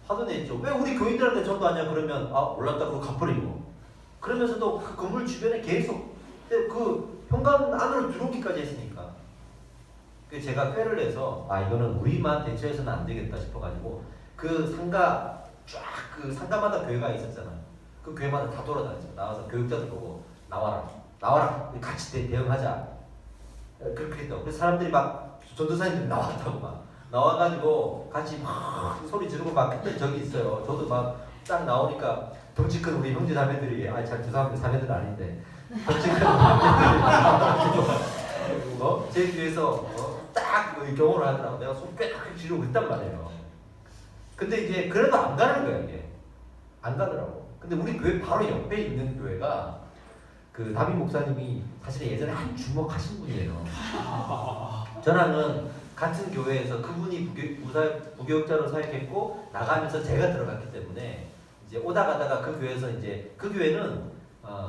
화도 냈죠. 왜 우리 교인들한테 전도하냐 그러면 몰랐다 그러고 갚으리고 그러면서도 그 건물 주변에 계속 그 현관 안으로 들어오기까지 했으니까 그래서 제가 꾀를 내서 이거는 우리만 대처해서는 안 되겠다 싶어가지고 그 상가 쫙 그 상가마다 교회가 있었잖아요. 그 교회마다 다 돌아다녔죠. 나와서 교육자들 보고 나와라 같이 대응하자 그렇게 했다고. 그래서 사람들이 막 전도사님들이 나왔다고 막 나와가지고 같이 막 소리 지르고 막 했던 적이 있어요. 저도 막 딱 나오니까 덩치 큰 우리 형제 자매들이 잘 죄송합니다. 자매들 아닌데 덩치 큰 자매들이 제 뒤에서 딱 경호를 하더라고. 내가 손 꿰딱 지르고 있단 말이에요. 근데 이제 그래도 안 가는 거야 이게. 안 가더라고. 근데 우리 교회 바로 옆에 있는 교회가 그 담임 목사님이 사실 예전에 한 주목하신 분이에요. 저랑은 같은 교회에서 그분이 부교육자로 사역했고 나가면서 제가 들어갔기 때문에 이제 오다 가다가 그 교회에서 이제 그 교회는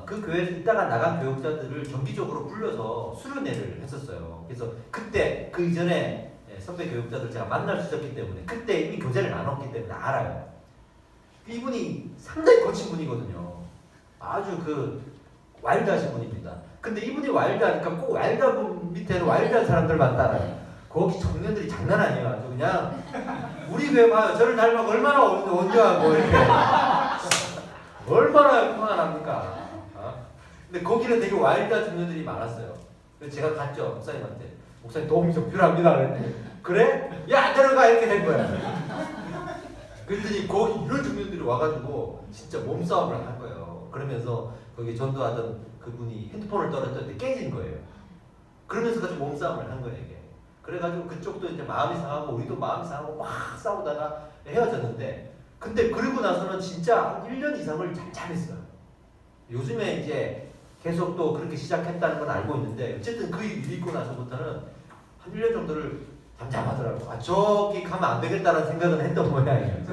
그 교회에서 있다가 나간 교육자들을 정기적으로 불러서 수련회를 했었어요. 그래서 그때 그 이전에 선배 교육자들 제가 만날 수 있었기 때문에 그때 이미 교제를 나눴기 때문에 알아요. 이분이 상당히 거친 분이거든요. 아주 그 와일드하신 분입니다. 근데 이분이 와일드하니까 꼭 와일드한 밑에는 와일드한 사람들만 따라요. 거기 청년들이 장난 아니에요. 아주 그냥 우리 교회 봐요. 저를 닮아 얼마나 원조하고 이렇게 얼마나 화가 납니까? 근데 거기는 되게 와일드한 청년들이 많았어요. 그래서 제가 갔죠. 목사님한테. 목사님 도움 좀 필요합니다. 그랬더니 그래? 야 안 들어가 이렇게 된 거야. 그랬더니 거기 이런 청년들이 와가지고 진짜 몸싸움을 한 거예요. 그러면서 거기 전도하던 그분이 핸드폰을 떨어뜨렸는데 깨진 거예요. 그러면서 같이 몸싸움을 한 거예요 이게. 그래가지고 그쪽도 이제 마음이 상하고 우리도 마음이 상하고 막 싸우다가 헤어졌는데 근데 그러고 나서는 진짜 한 1년 이상을 잠잠했어요. 요즘에 이제 계속 또 그렇게 시작했다는 건 알고 있는데 어쨌든 그 일이 있고 나서부터는 한 1년 정도를 잠잠하더라고. 저기 가면 안 되겠다는 생각은 했던 모양이에요.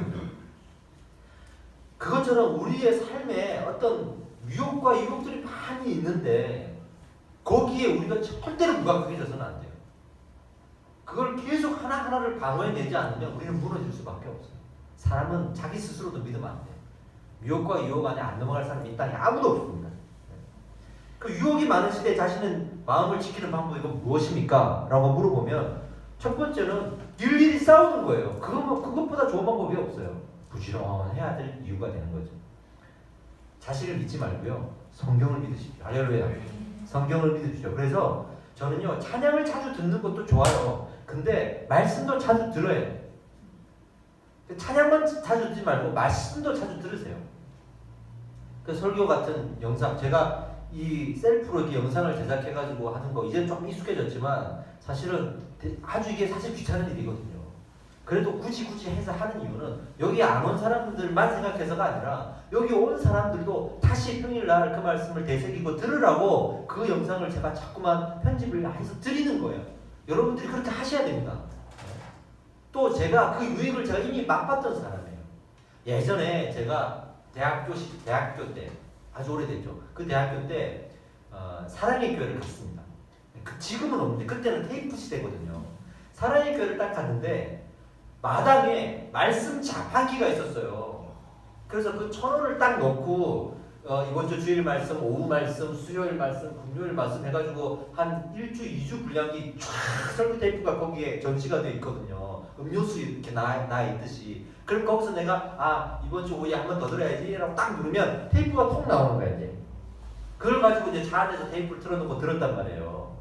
그것처럼 우리의 삶에 어떤 유혹과 유혹들이 많이 있는데 거기에 우리가 절대로 무감각해져서는 안 돼요. 그걸 계속 하나하나를 방어해내지 않으면 우리는 무너질 수밖에 없어요. 사람은 자기 스스로도 믿으면 안 돼요. 유혹과 유혹 안에 안 넘어갈 사람이 이 땅에 아무도 없습니다. 그 유혹이 많은 시대에 자신은 마음을 지키는 방법이 무엇입니까? 라고 물어보면 첫 번째는 일일이 싸우는 거예요. 그것보다 좋은 방법이 없어요. 부지런해야 될 이유가 되는 거죠. 자신을 믿지 말고요. 성경을 믿으십시오. 할렐루야. 성경을 믿으십시오. 그래서 저는요. 찬양을 자주 듣는 것도 좋아요. 근데 말씀도 자주 들어야 돼요. 찬양만 자주 듣지 말고 말씀도 자주 들으세요. 그 설교 같은 영상 제가 이 셀프로 이렇게 영상을 제작해가지고 하는 거 이제 좀 익숙해졌지만 사실은 아주 이게 사실 귀찮은 일이거든요. 그래도 굳이 해서 하는 이유는 여기 안 온 사람들만 생각해서가 아니라 여기 온 사람들도 다시 평일날 그 말씀을 되새기고 들으라고 그 영상을 제가 자꾸만 편집을 해서 드리는 거예요. 여러분들이 그렇게 하셔야 됩니다. 또 제가 그 유익을 제가 이미 맛봤던 사람이에요. 예전에 제가 대학교 때 아주 오래됐죠. 그 대학교 때 사랑의 교회를 갔습니다. 지금은 없는데 그때는 테이프 시대거든요. 사랑의 교회를 딱 갔는데 마당에 말씀 자판기가 있었어요. 그래서 그 1,000원을 딱 넣고 이번 주 주일 말씀, 오후 말씀, 수요일 말씀, 금요일 말씀 해가지고 한 1주, 2주 분량이 쫙 설교 테이프가 거기에 전시가 되어 있거든요. 음료수 이렇게 나 있듯이. 그럼 거기서 내가 이번 주 오후에 한 번 더 들어야지 라고 딱 누르면 테이프가 톡 나오는 거야 이제. 그걸 가지고 이제 차 안에서 테이프를 틀어놓고 들었단 말이에요.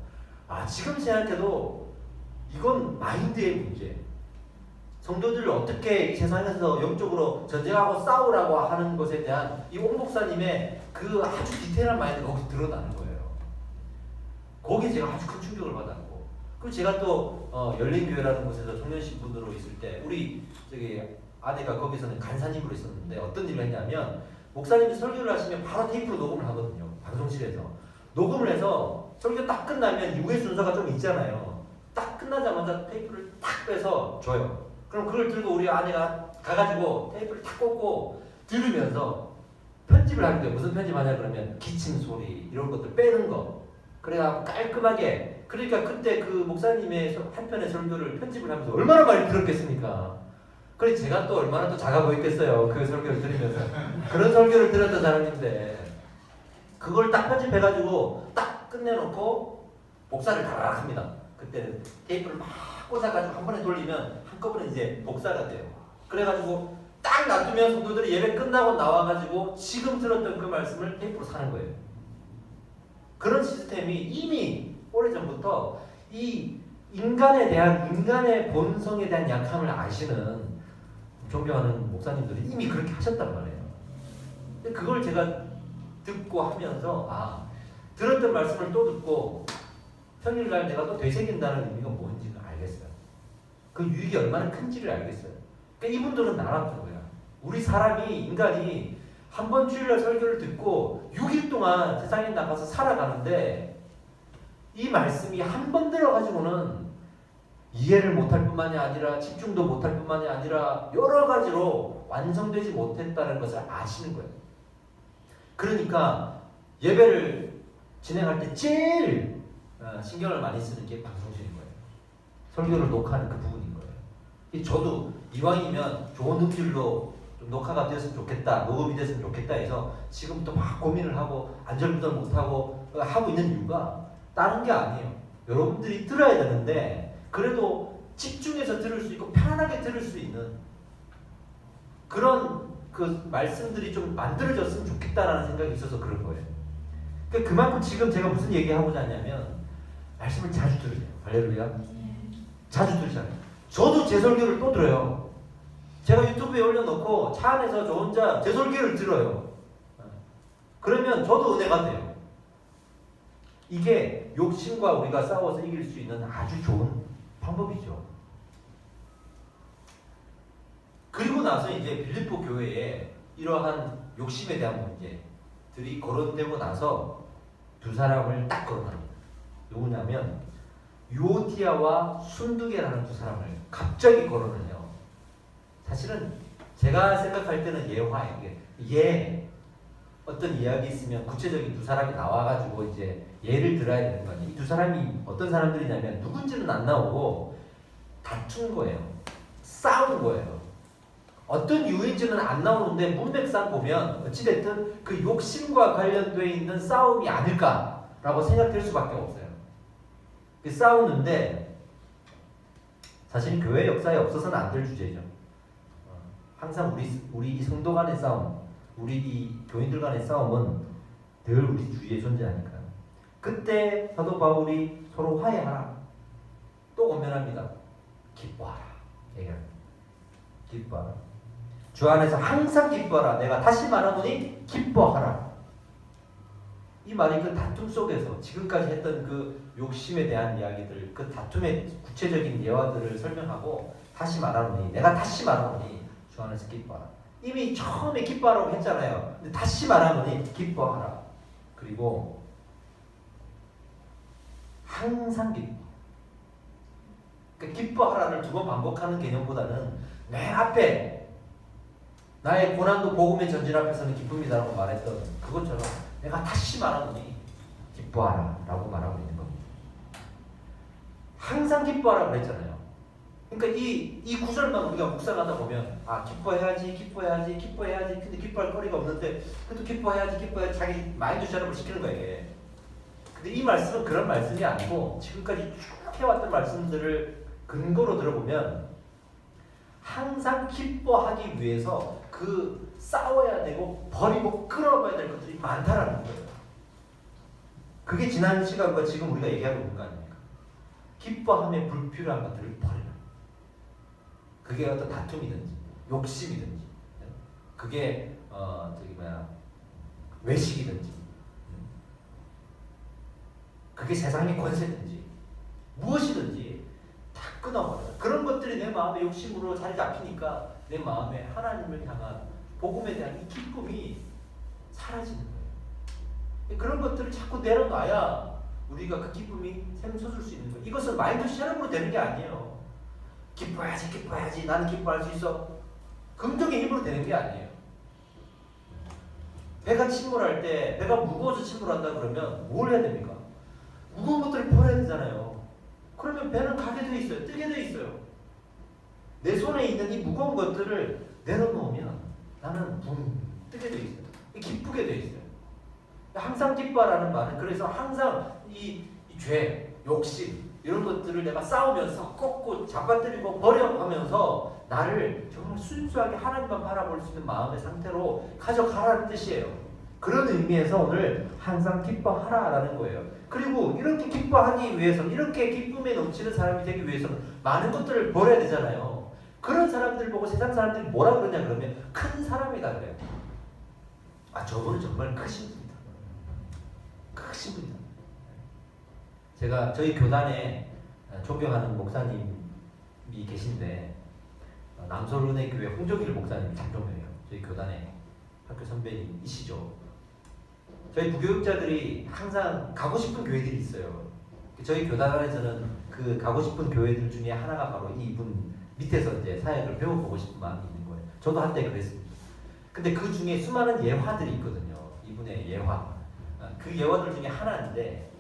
지금 생각해도 이건 마인드의 문제. 성도들을 어떻게 이 세상에서 영적으로 전쟁하고 싸우라고 하는 것에 대한 이 옹 목사님의 그 아주 디테일한 마인드가 거기서 드러나는 거예요. 거기에 제가 아주 큰 충격을 받았고, 그리고 제가 또 열린교회라는 곳에서 청년 신분으로 있을 때 우리 저기 아내가 거기서는 간사님으로 있었는데 어떤 일을 했냐면 목사님이 설교를 하시면 바로 테이프로 녹음을 하거든요. 방송실에서 녹음을 해서 설교 딱 끝나면 이후의 순서가 좀 있잖아요. 딱 끝나자마자 테이프를 딱 빼서 줘요. 그럼 그걸 들고 우리 아내가 가가지고 테이프를 탁 꽂고 들으면서 편집을 하는 거예요. 무슨 편집하냐 그러면 기침 소리 이런 것들 빼는 거. 그래갖고 깔끔하게. 그러니까 그때 그 목사님의 한 편의 설교를 편집을 하면서 얼마나 많이 들었겠습니까? 그래서 제가 또 얼마나 또 작아 보였겠어요. 그 설교를 들으면서. 그런 설교를 들었던 사람인데 그걸 딱 편집해가지고 딱 끝내놓고 복사를 다 합니다. 그때는 테이프를 막 꽂아가지고 한 번에 돌리면 한꺼번에 이제 복사가 돼요. 그래가지고 딱 놔두면 성도들이 예배 끝나고 나와가지고 지금 들었던 그 말씀을 테이프로 사는 거예요. 그런 시스템이 이미 오래전부터 이 인간에 대한, 인간의 본성에 대한 약함을 아시는 존경하는 목사님들이 이미 그렇게 하셨단 말이에요. 근데 그걸 제가 듣고 하면서 들었던 말씀을 또 듣고 평일날 내가 또 되새긴다는 의미가 뭔지는 알겠어요. 그 유익이 얼마나 큰지를 알겠어요. 그러니까 이분들은 나랑 거야. 우리 사람이, 인간이 한 번 주일날 설교를 듣고 6일 동안 세상에 나가서 살아가는데 이 말씀이 한 번 들어가지고는 이해를 못할 뿐만이 아니라 집중도 못할 뿐만이 아니라 여러 가지로 완성되지 못했다는 것을 아시는 거예요. 그러니까 예배를 진행할 때 제일 신경을 많이 쓰는 게 방송실인 거예요. 설교를 녹화하는 그 부분인 거예요. 저도 이왕이면 좋은 음질로 좀 녹화가 됐으면 좋겠다, 녹음이 됐으면 좋겠다 해서 지금부터 막 고민을 하고 안절부절 못하고 하고 있는 이유가 다른 게 아니에요. 여러분들이 들어야 되는데 그래도 집중해서 들을 수 있고 편안하게 들을 수 있는 그런 그 말씀들이 좀 만들어졌으면 좋겠다라는 생각이 있어서 그런 거예요. 그러니까 그만큼 지금 제가 무슨 얘기하고자 하냐면 말씀을 자주 들으세요. 할렐루야. 자주 들으잖아요. 저도 제 설교를 또 들어요. 제가 유튜브에 올려놓고 차 안에서 저 혼자 제 설교를 들어요. 그러면 저도 은혜가 돼요. 이게 욕심과 우리가 싸워서 이길 수 있는 아주 좋은 방법이죠. 그리고 나서 이제 빌립보 교회에 이러한 욕심에 대한 문제들이 거론되고 나서 두 사람을 딱 거론합니다. 누구냐면 유오티아와 순두계라는 두 사람을 갑자기 거론을 해요. 사실은 제가 생각할 때는 예화예요. 어떤 이야기 있으면 구체적인 두 사람이 나와가지고 이제 예를 들어야 되는 거 아니에요. 이 두 사람이 어떤 사람들이냐면 누군지는 안 나오고 다툰 거예요. 싸운 거예요. 어떤 이유인지는 안 나오는데 문맥상 보면 어찌됐든 그 욕심과 관련되어 있는 싸움이 아닐까라고 생각될 수밖에 없어요. 싸우는데 사실 교회 역사에 없어서는 안 될 주제죠. 항상 우리 성도 간의 싸움, 우리 이 교인들 간의 싸움은 늘 우리 주위에 존재하니까. 그때 사도 바울이 서로 화해하라. 또 권면합니다. 기뻐하라. 얘기합니다. 기뻐하라. 주 안에서 항상 기뻐하라. 내가 다시 말하노니 기뻐하라. 이 말이 그 다툼 속에서 지금까지 했던 그 욕심에 대한 이야기들, 그 다툼의 구체적인 예화들을 설명하고 다시 말하노니, 내가 다시 말하노니 주 안에서 기뻐하라. 이미 처음에 기뻐하라고 했잖아요. 근데 다시 말하노니 기뻐하라. 그리고 항상 기뻐. 그러니까 기뻐하라를 두 번 반복하는 개념보다는 맨 앞에 나의 고난도 복음의 전진 앞에서는 기쁩니다라고 말했던 그것처럼 내가 다시 말하노니 기뻐하라 라고 말하고 있는 겁니다. 항상 기뻐하라고 했잖아요. 그러니까 이 구절만 우리가 묵상하다 보면 아 기뻐해야지 기뻐해야지 기뻐해야지 근데 기뻐할 거리가 없는데 그래도 기뻐해야지 자기 마인드 셋업을 시키는 거예요. 근데 이 말씀은 그런 말씀이 아니고 지금까지 쭉 해왔던 말씀들을 근거로 들어보면 항상 기뻐하기 위해서 그 싸워야 되고 버리고 끌어봐야 될 것들이 많다라는 거예요. 그게 지난 시간과 지금 우리가 얘기하고 있는 거 아닙니까? 기뻐함에 불필요한 것들을 버리라. 그게 어떤 다툼이든지 욕심이든지 그게 외식이든지 그게 세상의 권세든지 무엇이든지 다 끊어버려요. 그런 것들이 내 마음의 욕심으로 자리 잡히니까 내 마음에 하나님을 향한 복음에 대한 이 기쁨이 사라지는 거예요. 그런 것들을 자꾸 내려놔야 우리가 그 기쁨이 샘솟을 수 있는 거예요. 이것은 마인드 셋업으로 되는 게 아니에요. 기뻐야지 나는 기뻐할 수 있어. 긍정의 힘으로 되는 게 아니에요. 배가 침몰할 때 배가 무거워서 침몰한다 그러면 뭘 해야 됩니까? 무거운 것들을 버려야 되잖아요. 그러면 배는 가게 돼 있어요. 뜨게 돼 있어요. 내 손에 있는 이 무거운 것들을 내려놓으면 나는 붕 뜨게 돼 있어요. 기쁘게 돼 있어요. 항상 기뻐라는 말은 그래서 항상 이 죄, 욕심 이런 것들을 내가 싸우면서 꺾고 잡아뜨리고 버려가면서 나를 정말 순수하게 하나님만 바라볼 수 있는 마음의 상태로 가져가라는 뜻이에요. 그런 의미에서 오늘 항상 기뻐하라라는 거예요. 그리고 이렇게 기뻐하기 위해서는 이렇게 기쁨에 넘치는 사람이 되기 위해서는 많은 것들을 버려야 되잖아요. 그런 사람들 보고 세상 사람들이 뭐라 그러냐 그러면 큰 사람이다 그래요. 아 저분은 정말 크신 분이다. 크신 분이다. 제가 저희 교단에 존경하는 목사님이 계신데 남서른의 교회 홍정길 목사님 참 존경해요. 저희 교단에 학교 선배님이시죠. 저희 부교육자들이 항상 가고 싶은 교회들이 있어요. 저희 교단 안에서는 그 가고 싶은 교회들 중에 하나가 바로 이분 밑에서 이제 사역을 배워보고 싶은 마음이 있는 거예요. 저도 한때 그랬습니다. 근데 그 중에 수많은 예화들이 있거든요. 이분의 예화. 그 예화들 중에 하나인데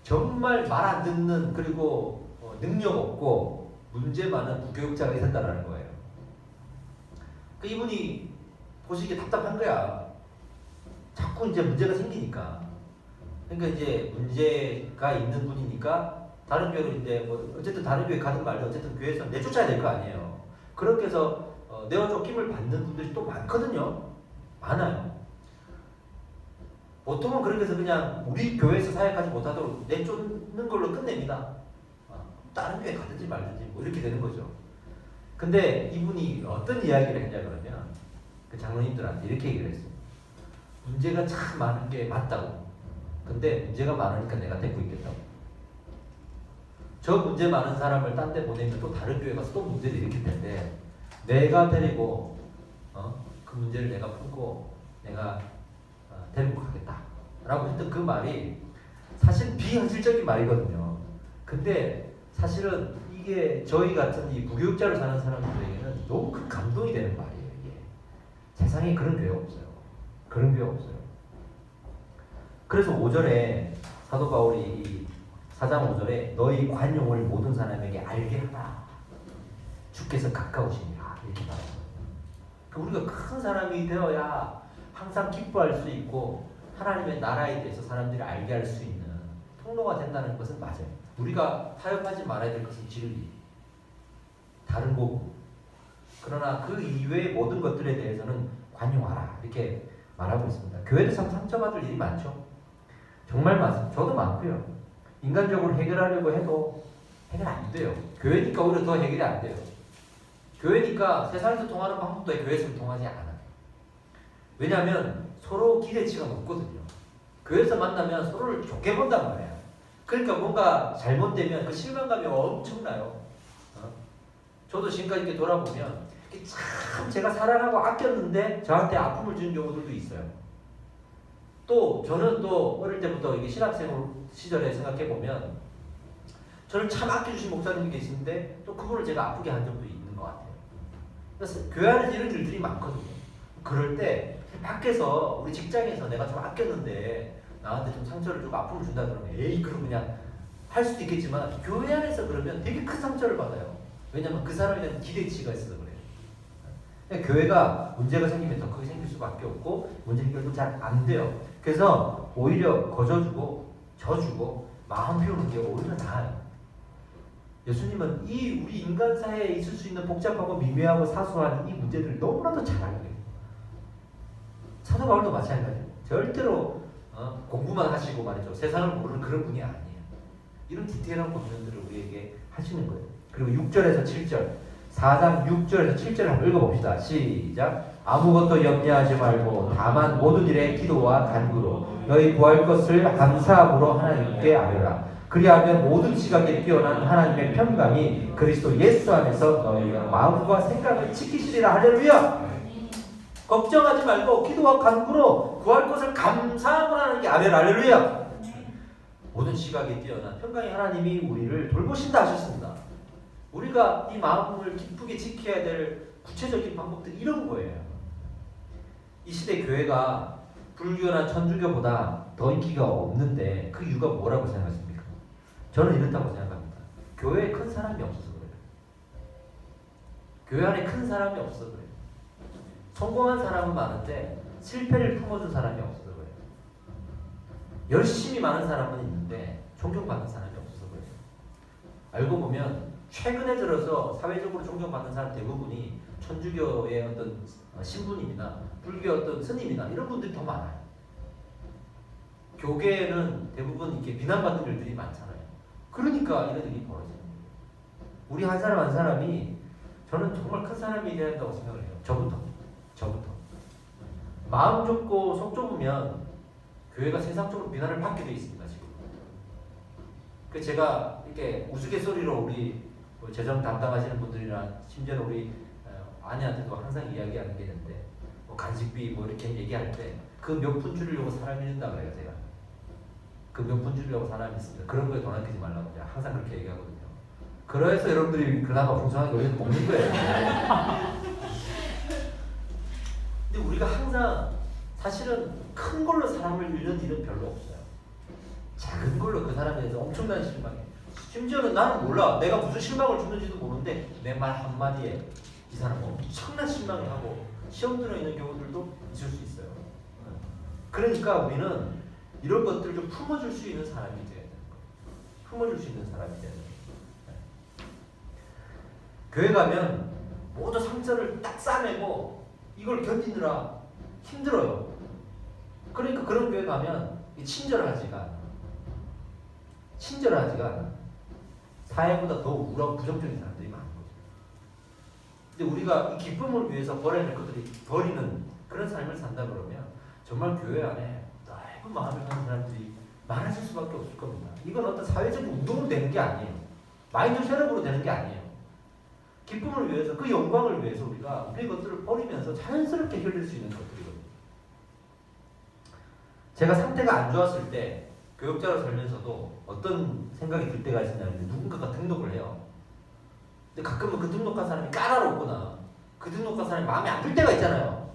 정말 말 안 듣는 그리고 능력 없고 문제 많은 부교육자가 있었다는 거예요. 그 이분이 보시기에 답답한 거야. 자꾸 이제 문제가 생기니까. 그러니까 이제 문제가 있는 분이니까 다른 교회로 이제 뭐 어쨌든 다른 교회 가든 말든 어쨌든 교회에서 내쫓아야 될 거 아니에요. 그렇게 해서 내어 쫓김을 받는 분들이 또 많거든요. 많아요. 보통은 그렇게 해서 그냥 우리 교회에서 사역하지 못하도록 내쫓는 걸로 끝냅니다. 다른 교회 가든지 말든지 뭐 이렇게 되는 거죠. 근데 이분이 어떤 이야기를 했냐 그러면 그 장로님들한테 이렇게 얘기를 했어요. 문제가 참 많은 게 맞다고. 근데 문제가 많으니까 내가 데리고 있겠다고. 저 문제 많은 사람을 딴 데 보내면 또 다른 교회 가서 또 문제를 일으킬 텐데 내가 데리고 그 문제를 내가 풀고 내가 데리고 가겠다 라고 했던 그 말이 사실 비현실적인 말이거든요. 근데 사실은 이게 저희 같은 이 부교육자로 사는 사람들에게는 너무 큰 감동이 되는 말이에요. 이게 세상에 그런 교회 없어요. 그런 교회 없어요. 그래서 5절에 사도 바울이 4장 5절에 너희 관용을 모든 사람에게 알게 하라. 주께서 가까우시니라 이렇게 말해요. 우리가 큰 사람이 되어야 항상 기뻐할 수 있고 하나님의 나라에 대해서 사람들이 알게 할 수 있는 통로가 된다는 것은 맞아요. 우리가 타협하지 말아야 될 것은 진리, 다른 복음. 그러나 그 이외의 모든 것들에 대해서는 관용하라 이렇게 말하고 있습니다. 교회도 참 상처받을 일이 많죠. 정말 많습니다. 저도 많고요. 인간적으로 해결하려고 해도 해결 안 돼요. 교회니까 오히려 더 해결이 안 돼요. 교회니까 세상에서 통하는 방법도 교회에서 통하지 않아요. 왜냐하면 서로 기대치가 높거든요. 교회에서 만나면 서로를 좋게 본단 말이야. 그러니까 뭔가 잘못되면 그 실망감이 엄청나요. 저도 지금까지 이렇게 돌아보면 참 제가 사랑하고 아꼈는데 저한테 아픔을 준 경우들도 있어요. 또 저는 또 어릴 때부터 이게 신학생 시절에 생각해 보면 저를 참 아껴주신 목사님이 계시는데 또 그분을 제가 아프게 한 적도 있는 것 같아요. 그래서 교회 안에서 이런 일들이 많거든요. 그럴 때 밖에서 우리 직장에서 내가 좀 아꼈는데 나한테 좀 상처를 주고 아픔을 준다 그러면 에이 그럼 그냥 할 수도 있겠지만 교회 안에서 그러면 되게 큰 상처를 받아요. 왜냐면 그 사람에 대한 기대치가 있어서 그래요. 그러니까 교회가 문제가 생기면 더 크게 생길 수밖에 없고 문제 해결도 잘 안 돼요. 그래서 오히려 거저주고 져주고 마음 비우는 게 오히려 나아요. 예수님은 이 우리 인간 사회에 있을 수 있는 복잡하고 미묘하고 사소한 이 문제들을 너무나도 잘 알고 계세요. 사도 바울도 마찬가지예요. 절대로 공부만 하시고 말이죠. 세상을 모르는 그런 분이 아니에요. 이런 디테일한 고민들을 우리에게 하시는 거예요. 그리고 6절에서 7절, 4장 6절에서 7절을 한번 읽어봅시다. 시작. 아무것도 염려하지 말고 다만 모든 일에 기도와 간구로 너희 구할 것을 감사함으로 하나님께 아뢰라. 그리하면 모든 시각에 뛰어난 하나님의 평강이 그리스도 예수 안에서 너희의 마음과 생각을 지키시리라. 할렐루야. 걱정하지 말고 기도와 간구로 구할 것을 감사함으로 하나님께 아뢰라. 할렐루야. 모든 시각에 뛰어난 평강의 하나님이 우리를 돌보신다 하셨습니다. 우리가 이 마음을 기쁘게 지켜야 될 구체적인 방법들이 이런 거예요. 이 시대 교회가 불교나 천주교보다 더 인기가 없는데 그 이유가 뭐라고 생각하십니까? 저는 이렇다고 생각합니다. 교회에 큰 사람이 없어서 그래요. 교회 안에 큰 사람이 없어서 그래요. 성공한 사람은 많은데 실패를 품어준 사람이 없어서 그래요. 열심히 많은 사람은 있는데 존경받는 사람이 없어서 그래요. 알고 보면 최근에 들어서 사회적으로 존경받는 사람 대부분이 천주교의 어떤 신부님이나 불교 어떤 스님이나 이런 분들이 더 많아요. 교계에는 대부분 이렇게 비난받는 일들이 많잖아요. 그러니까 이런 일이 벌어지는 거예요. 우리 한 사람 한 사람이 저는 정말 큰 사람이 되어야 한다고 생각을 해요. 저부터. 마음 좁고 속 좁으면 교회가 세상적으로 비난을 받게 돼 있습니다. 지금. 그 제가 이렇게 우스갯소리로 우리 재정 담당하시는 분들이나 심지어 우리 아내한테도 항상 이야기하는 게 있는데 뭐 간식비 뭐 이렇게 얘기할 때 그 몇 푼 줄이려고 사람이 있는다 그래요. 제가 그 몇 푼 줄이려고 사람이 있습니다. 그런 거에 돈 아끼지 말라고 제가 항상 그렇게 얘기하거든요. 그래서 여러분들이 그나마 풍성하게 여기서 먹는 거예요. 근데 우리가 항상 사실은 큰 걸로 사람을 잃는 일은 별로 없어요. 작은 걸로 그 사람에 대해서 엄청난 실망이. 심지어는 나는 몰라. 내가 무슨 실망을 주는지도 모르는데 내 말 한마디에 이 사람은 엄청난 실망을 하고 시험 들어있는 경우들도 있을 수 있어요. 그러니까 우리는 이런 것들을 좀 품어줄 수 있는 사람이 돼야 되는 거예요. 품어줄 수 있는 사람이 돼야 되는 거예요. 교회 가면 모두 상처를 딱 싸매고 이걸 견디느라 힘들어요. 그러니까 그런 교회 가면 친절하지가 않아. 사회보다 더 우울하고 부정적인 사람들이 많은 거죠. 근데 우리가 이 기쁨을 위해서 버려야 될 것들이 버리는 그런 삶을 산다 그러면 정말 교회 안에 넓은 마음을 가진 사람들이 많아질 수밖에 없을 겁니다. 이건 어떤 사회적인 운동으로 되는 게 아니에요. 마인드 셋업으로 되는 게 아니에요. 기쁨을 위해서, 그 영광을 위해서 우리가 우리의 것들을 버리면서 자연스럽게 해결될 수 있는 것들이거든요. 제가 상태가 안 좋았을 때 교육자로 살면서도 어떤 생각이 들 때가 있었냐면 누군가가 등록을 해요. 근데 가끔은 그 등록한 사람이 까다롭거나 그 등록한 사람이 마음에 안 들 때가 있잖아요.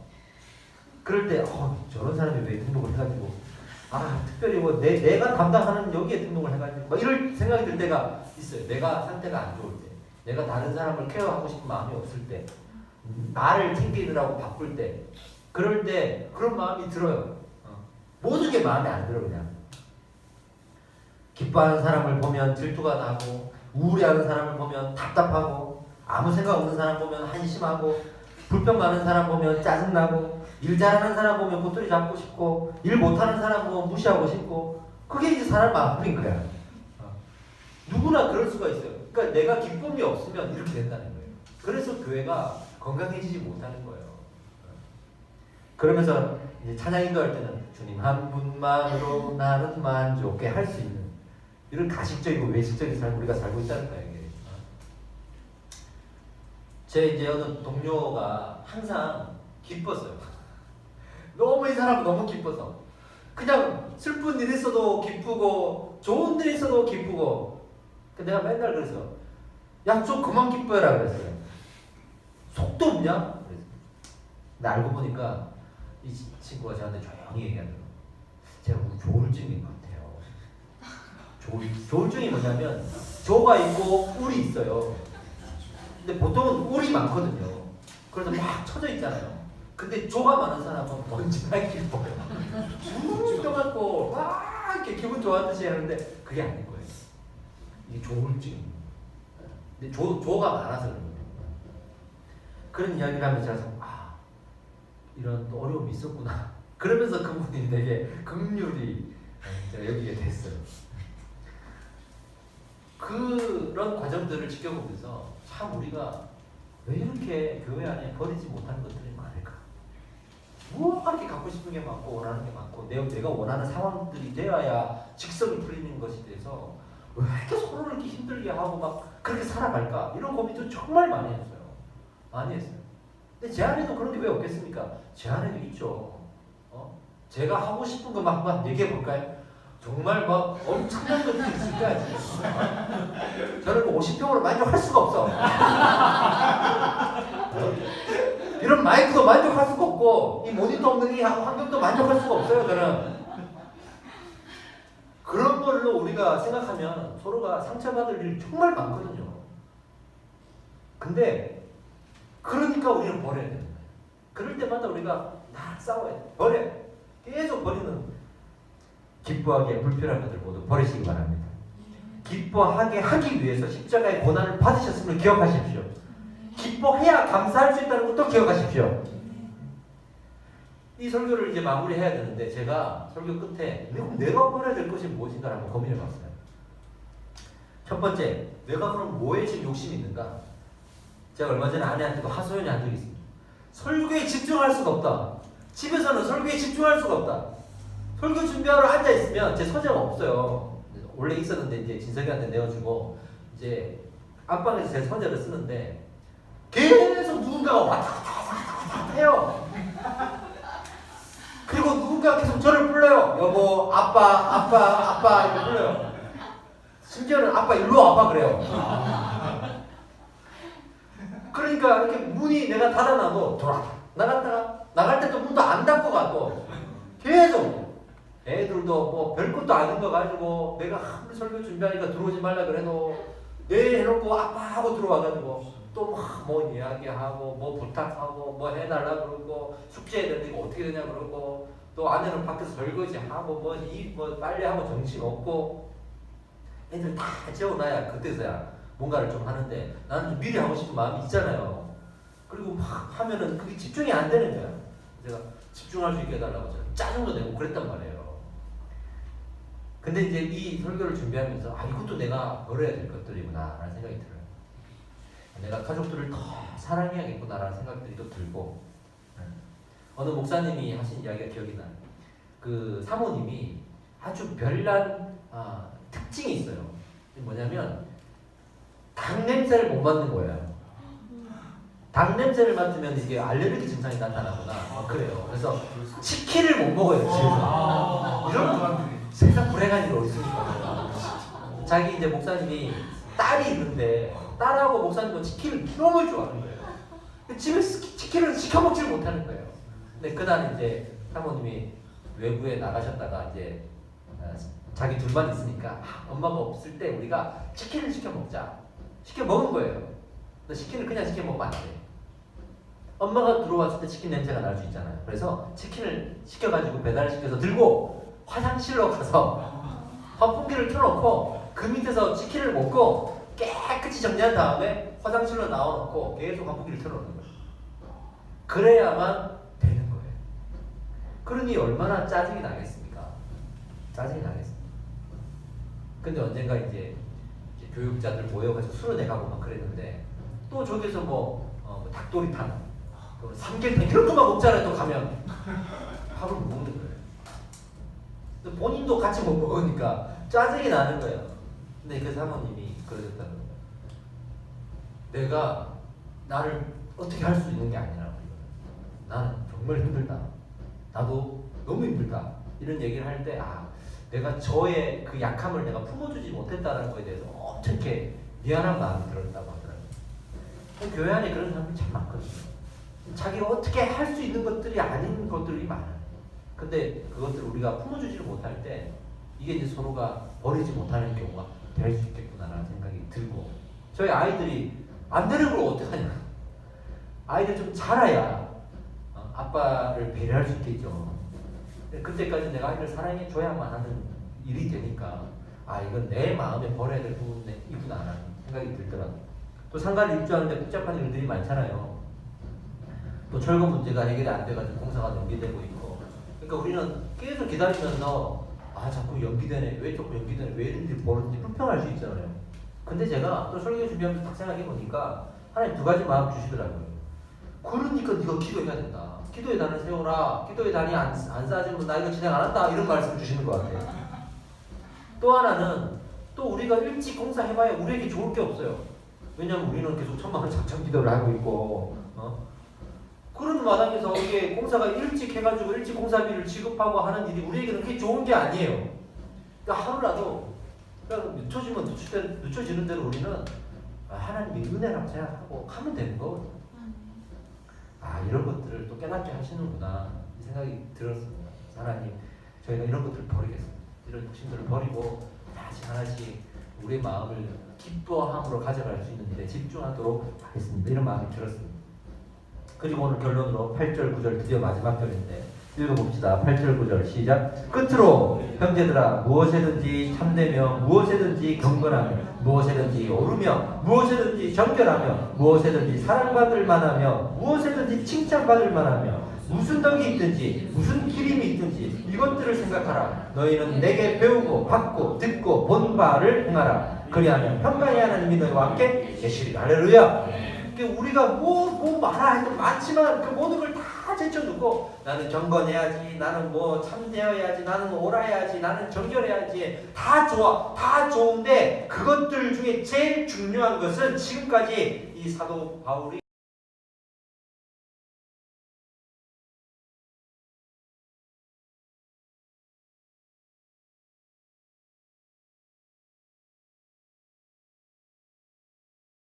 그럴 때 저런 사람이 왜 등록을 해가지고 특별히 뭐 내가 담당하는 여기에 등록을 해가지고 막 이럴 생각이 들 때가 있어요. 내가 상태가 안 좋을 때, 내가 다른 사람을 케어하고 싶은 마음이 없을 때, 나를 챙기느라고 바쁠 때, 그럴 때 그런 마음이 들어요. 모든 게 마음에 안 들어. 그냥 기뻐하는 사람을 보면 질투가 나고, 우울해하는 사람을 보면 답답하고, 아무 생각 없는 사람 보면 한심하고, 불평 많은 사람 보면 짜증나고, 일 잘하는 사람 보면 꼬투리 잡고 싶고, 일 못하는 사람 보면 무시하고 싶고, 그게 이제 사람 마음인 거야. 누구나 그럴 수가 있어요. 그러니까 내가 기쁨이 없으면 이렇게 된다는 거예요. 그래서 교회가 건강해지지 못하는 거예요. 그러면서 이제 찬양 인도할 때는 주님 한 분만으로 나는 만족해 할 수 있는 이런 가식적이고 외식적인 삶을 우리가 살고 있다는 거예요. 제 이제 어떤 동료가 항상 기뻤어요. 너무 이 사람 너무 기뻐서 그냥 슬픈 일 있어도 기쁘고 좋은 일 있어도 기쁘고. 내가 맨날 그래서 야 좀 그만 기뻐해라 그랬어요. 속도 없냐? 그래서. 근데 알고 보니까 이 친구가 저한테 조용히 얘기하더라고요. 제가 조울증인 것 같아요. 조울증이 뭐냐면 조가 있고 울이 있어요. 근데 보통은 울이 많거든요. 그래서 막 쳐져 있잖아요. 근데 조가 많은 사람은 먼지만 기뻐요. 쭉 떠갖고 막 이렇게 기분 좋았듯이 하는데 그게 아닌 거예요. 이게 조울증. 근데 조가 많아서 그런 거예요. 그런 이야기를 하면 제가 이런 또 어려움이 있었구나. 그러면서 그분이 되게 긍휼히 제가 여기게 됐어요. 그런 과정들을 지켜보면서 참 우리가 왜 이렇게 교회 안에 버리지 못하는 것들이 많을까? 무엇가 이렇게 갖고 싶은 게 많고 원하는 게 많고 내가 원하는 상황들이 되어야 직성이 풀리는 것에 대해서 왜 이렇게 서로를 이렇게 힘들게 하고 막 그렇게 살아갈까? 이런 고민도 정말 많이 했어요. 많이 했어요. 근데 제 안에도 그런 게 왜 없겠습니까? 제 안에도 있죠. 제가 하고 싶은 것만 한번 얘기해 볼까요? 정말 막 엄청난 것들이 있을 거야. 저는 50평으로 만족할 수가 없어. 이런 마이크도 만족할 수가 없고 이 모니터 없는 이 환경도 만족할 수가 없어요. 저는 그런 걸로 우리가 생각하면 서로가 상처받을 일이 정말 많거든요. 근데 그러니까 우리는 버려야 되는 거예요. 그럴 때마다 우리가 다 싸워야 돼. 버려요. 계속 버리는. 기뻐하기에 불필요한 것들 모두 버리시기 바랍니다. 기뻐하게 하기 위해서 십자가의 고난을 받으셨음을 기억하십시오. 기뻐해야 감사할 수 있다는 것도 기억하십시오. 이 설교를 이제 마무리해야 되는데 제가 설교 끝에 내가 버려야 될 것이 무엇인가 한번 고민해봤어요. 첫 번째, 내가 그럼 뭐에 지금 욕심이 있는가? 제가 얼마 전에 아내한테도 하소연이 한 적이 있습니다. 설교에 집중할 수가 없다. 집에서는 설교에 집중할 수가 없다. 설교 준비하러 앉아있으면 제 서재가 없어요. 원래 있었는데 이제 진석이한테 내어주고 이제 안방에서 제 서재를 쓰는데 계속 누군가가 왔다 갔다 해요. 그리고 누군가가 계속 저를 불러요. 여보, 아빠 이렇게 불러요. 심지어는 아빠 일로 와봐 그래요. 그러니까 이렇게 문이 내가 닫아놔도 돌아가 나갔다가 나갈 때 또 문도 안 닫고 가도 계속 애들도 뭐 별것도 아닌 거 가지고 내가 아무리 설교 준비하니까 들어오지 말라 그래도 네 해놓고 아빠 하고 들어와가지고 또 뭐 이야기하고 뭐 부탁하고 뭐 해달라 그러고 숙제해야 되는데 이거 어떻게 되냐 그러고 또 아내는 밖에서 설거지하고 뭐 빨래하고 정신없고 애들 다 재워놔야 그때서야 뭔가를 좀 하는데 나는 좀 미리 하고 싶은 마음이 있잖아요. 그리고 막 하면은 그게 집중이 안 되는 거야. 제가 집중할 수 있게 해달라고 저는 짜증도 내고 그랬단 말이에요. 근데 이제 이 설교를 준비하면서 이것도 내가 버려야 될 것들이구나 라는 생각이 들어요. 내가 가족들을 더 사랑해야겠구나 라는 생각들이 또 들고 어느 목사님이 하신 이야기가 기억이 나요. 그 사모님이 아주 별난 특징이 있어요. 뭐냐면 당 냄새를 못 맡는 거예요. 당 냄새를 맡으면 이게 알레르기 증상이 나타나거나 그래요. 그래서 치킨을 못 먹어요. 집에서. 이런 세상 불행한 일이 어디 있습니까? 자기 이제 목사님이 딸이 있는데 딸하고 목사님은 치킨을 너무 좋아하는 거예요. 집에서 치킨을 시켜 먹지를 못하는 거예요. 근데 그날 이제 사모님이 외부에 나가셨다가 이제 자기 둘만 있으니까 엄마가 없을 때 우리가 치킨을 시켜 먹자. 시켜 먹은 거예요. 근데 치킨을 그냥 시켜 먹으면 안 돼. 엄마가 들어왔을 때 치킨 냄새가 날 수 있잖아요. 그래서 치킨을 시켜가지고 배달시켜서 들고 화장실로 가서 환풍기를 틀어놓고 그 밑에서 치킨을 먹고 깨끗이 정리한 다음에 화장실로 나와놓고 계속 환풍기를 틀어놓는 거예요. 그래야만 되는 거예요. 그러니 얼마나 짜증이 나겠습니까? 짜증이 나겠습니다. 근데 언젠가 이제 교육자들 모여가지고 술을 내가고 막 그랬는데 또 저기서 닭도리탕, 삼계탕 이런 것만 먹잖아요. 또 가면 밥을 못 먹는 거예요. 근데 본인도 같이 못 먹으니까 짜증이 나는 거예요. 근데 그 사모님이 그러셨다는 거예요. 내가 나를 어떻게 할 수 있는 게 아니라고. 나는 정말 힘들다. 나도 너무 힘들다. 이런 얘기를 할 때 내가 저의 그 약함을 내가 품어주지 못했다는 거에 대해서 엄청 이렇게 미안한 마음이 들었다고 하더라고요. 교회 안에 그런 사람들이 참 많거든요. 자기가 어떻게 할 수 있는 것들이 아닌 것들이 많아요. 근데 그것들을 우리가 품어주지를 못할 때 이게 이제 서로가 버리지 못하는 경우가 될 수 있겠구나라는 생각이 들고 저희 아이들이 안 되는 걸 어떡하냐. 아이들 좀 자라야 아빠를 배려할 수 있겠죠. 그때까지 내가 아이를 사랑해 줘야만 하는 일이 되니까 이건 내 마음에 버려야 될 부분이구나 하는 생각이 들더라고요. 또 상가를 입주하는데 복잡한 일들이 많잖아요. 또 철거 문제가 해결이 안 돼가지고 공사가 연기되고 있고. 그러니까 우리는 계속 기다리면서 자꾸 연기되네, 왜 자꾸 연기되네, 왜 이런 일이 벌어지는지 불평할 수 있잖아요. 근데 제가 또 설교 준비하면서 딱 생각해 보니까 하나님 두 가지 마음 주시더라고요. 그러니까 네가 기도해야 된다. 기도의 단을 세워라. 기도의 단이 안 쌓아지면 나 이거 진행 안 한다. 이런 말씀 주시는 것 같아요. 또 하나는 또 우리가 일찍 공사해봐야 우리에게 좋을 게 없어요. 왜냐하면 우리는 계속 1,000만 원 작정 기도를 하고 있고 그런 마당에서 이게 공사가 일찍 해가지고 일찍 공사비를 지급하고 하는 일이 우리에게는 그게 좋은 게 아니에요. 그러니까 하루라도 그냥 늦춰지는 대로 우리는 하나님의 은혜라고 생각하고 하면 되는 거거든요. 이런 것들을 또 깨닫게 하시는구나 이 생각이 들었습니다. 하나님, 저희가 이런 것들을 버리겠습니다. 이런 욕심들을 버리고 다시 하나씩 우리의 마음을 기뻐함으로 가져갈 수 있는 일에 집중하도록 하겠습니다. 이런 마음이 들었습니다. 그리고 오늘 결론으로 8절 9절 드디어 마지막 절인데 읽어봅시다. 8절 9절 시작. 끝으로 형제들아, 무엇에든지 참되며 무엇에든지 경건하며 무엇에든지 오르며 무엇에든지 정결하며 무엇에든지 사랑받을 만하며 무엇에든지 칭찬받을 만하며 무슨 덕이 있든지 무슨 기림이 있든지 이것들을 생각하라. 너희는 내게 배우고 받고 듣고 본 바를 행하라. 그리하면 평강의 하나님이 너희와 함께 계시리라. 할렐루야. 우리가 뭐 말아 해도 많지만 그 모든 걸 다 제쳐두고 나는 경건해야지, 나는 뭐 참되어야지, 나는 옳아야지, 나는 정결해야지, 다 좋아, 다 좋은데 그것들 중에 제일 중요한 것은 지금까지 이 사도 바울이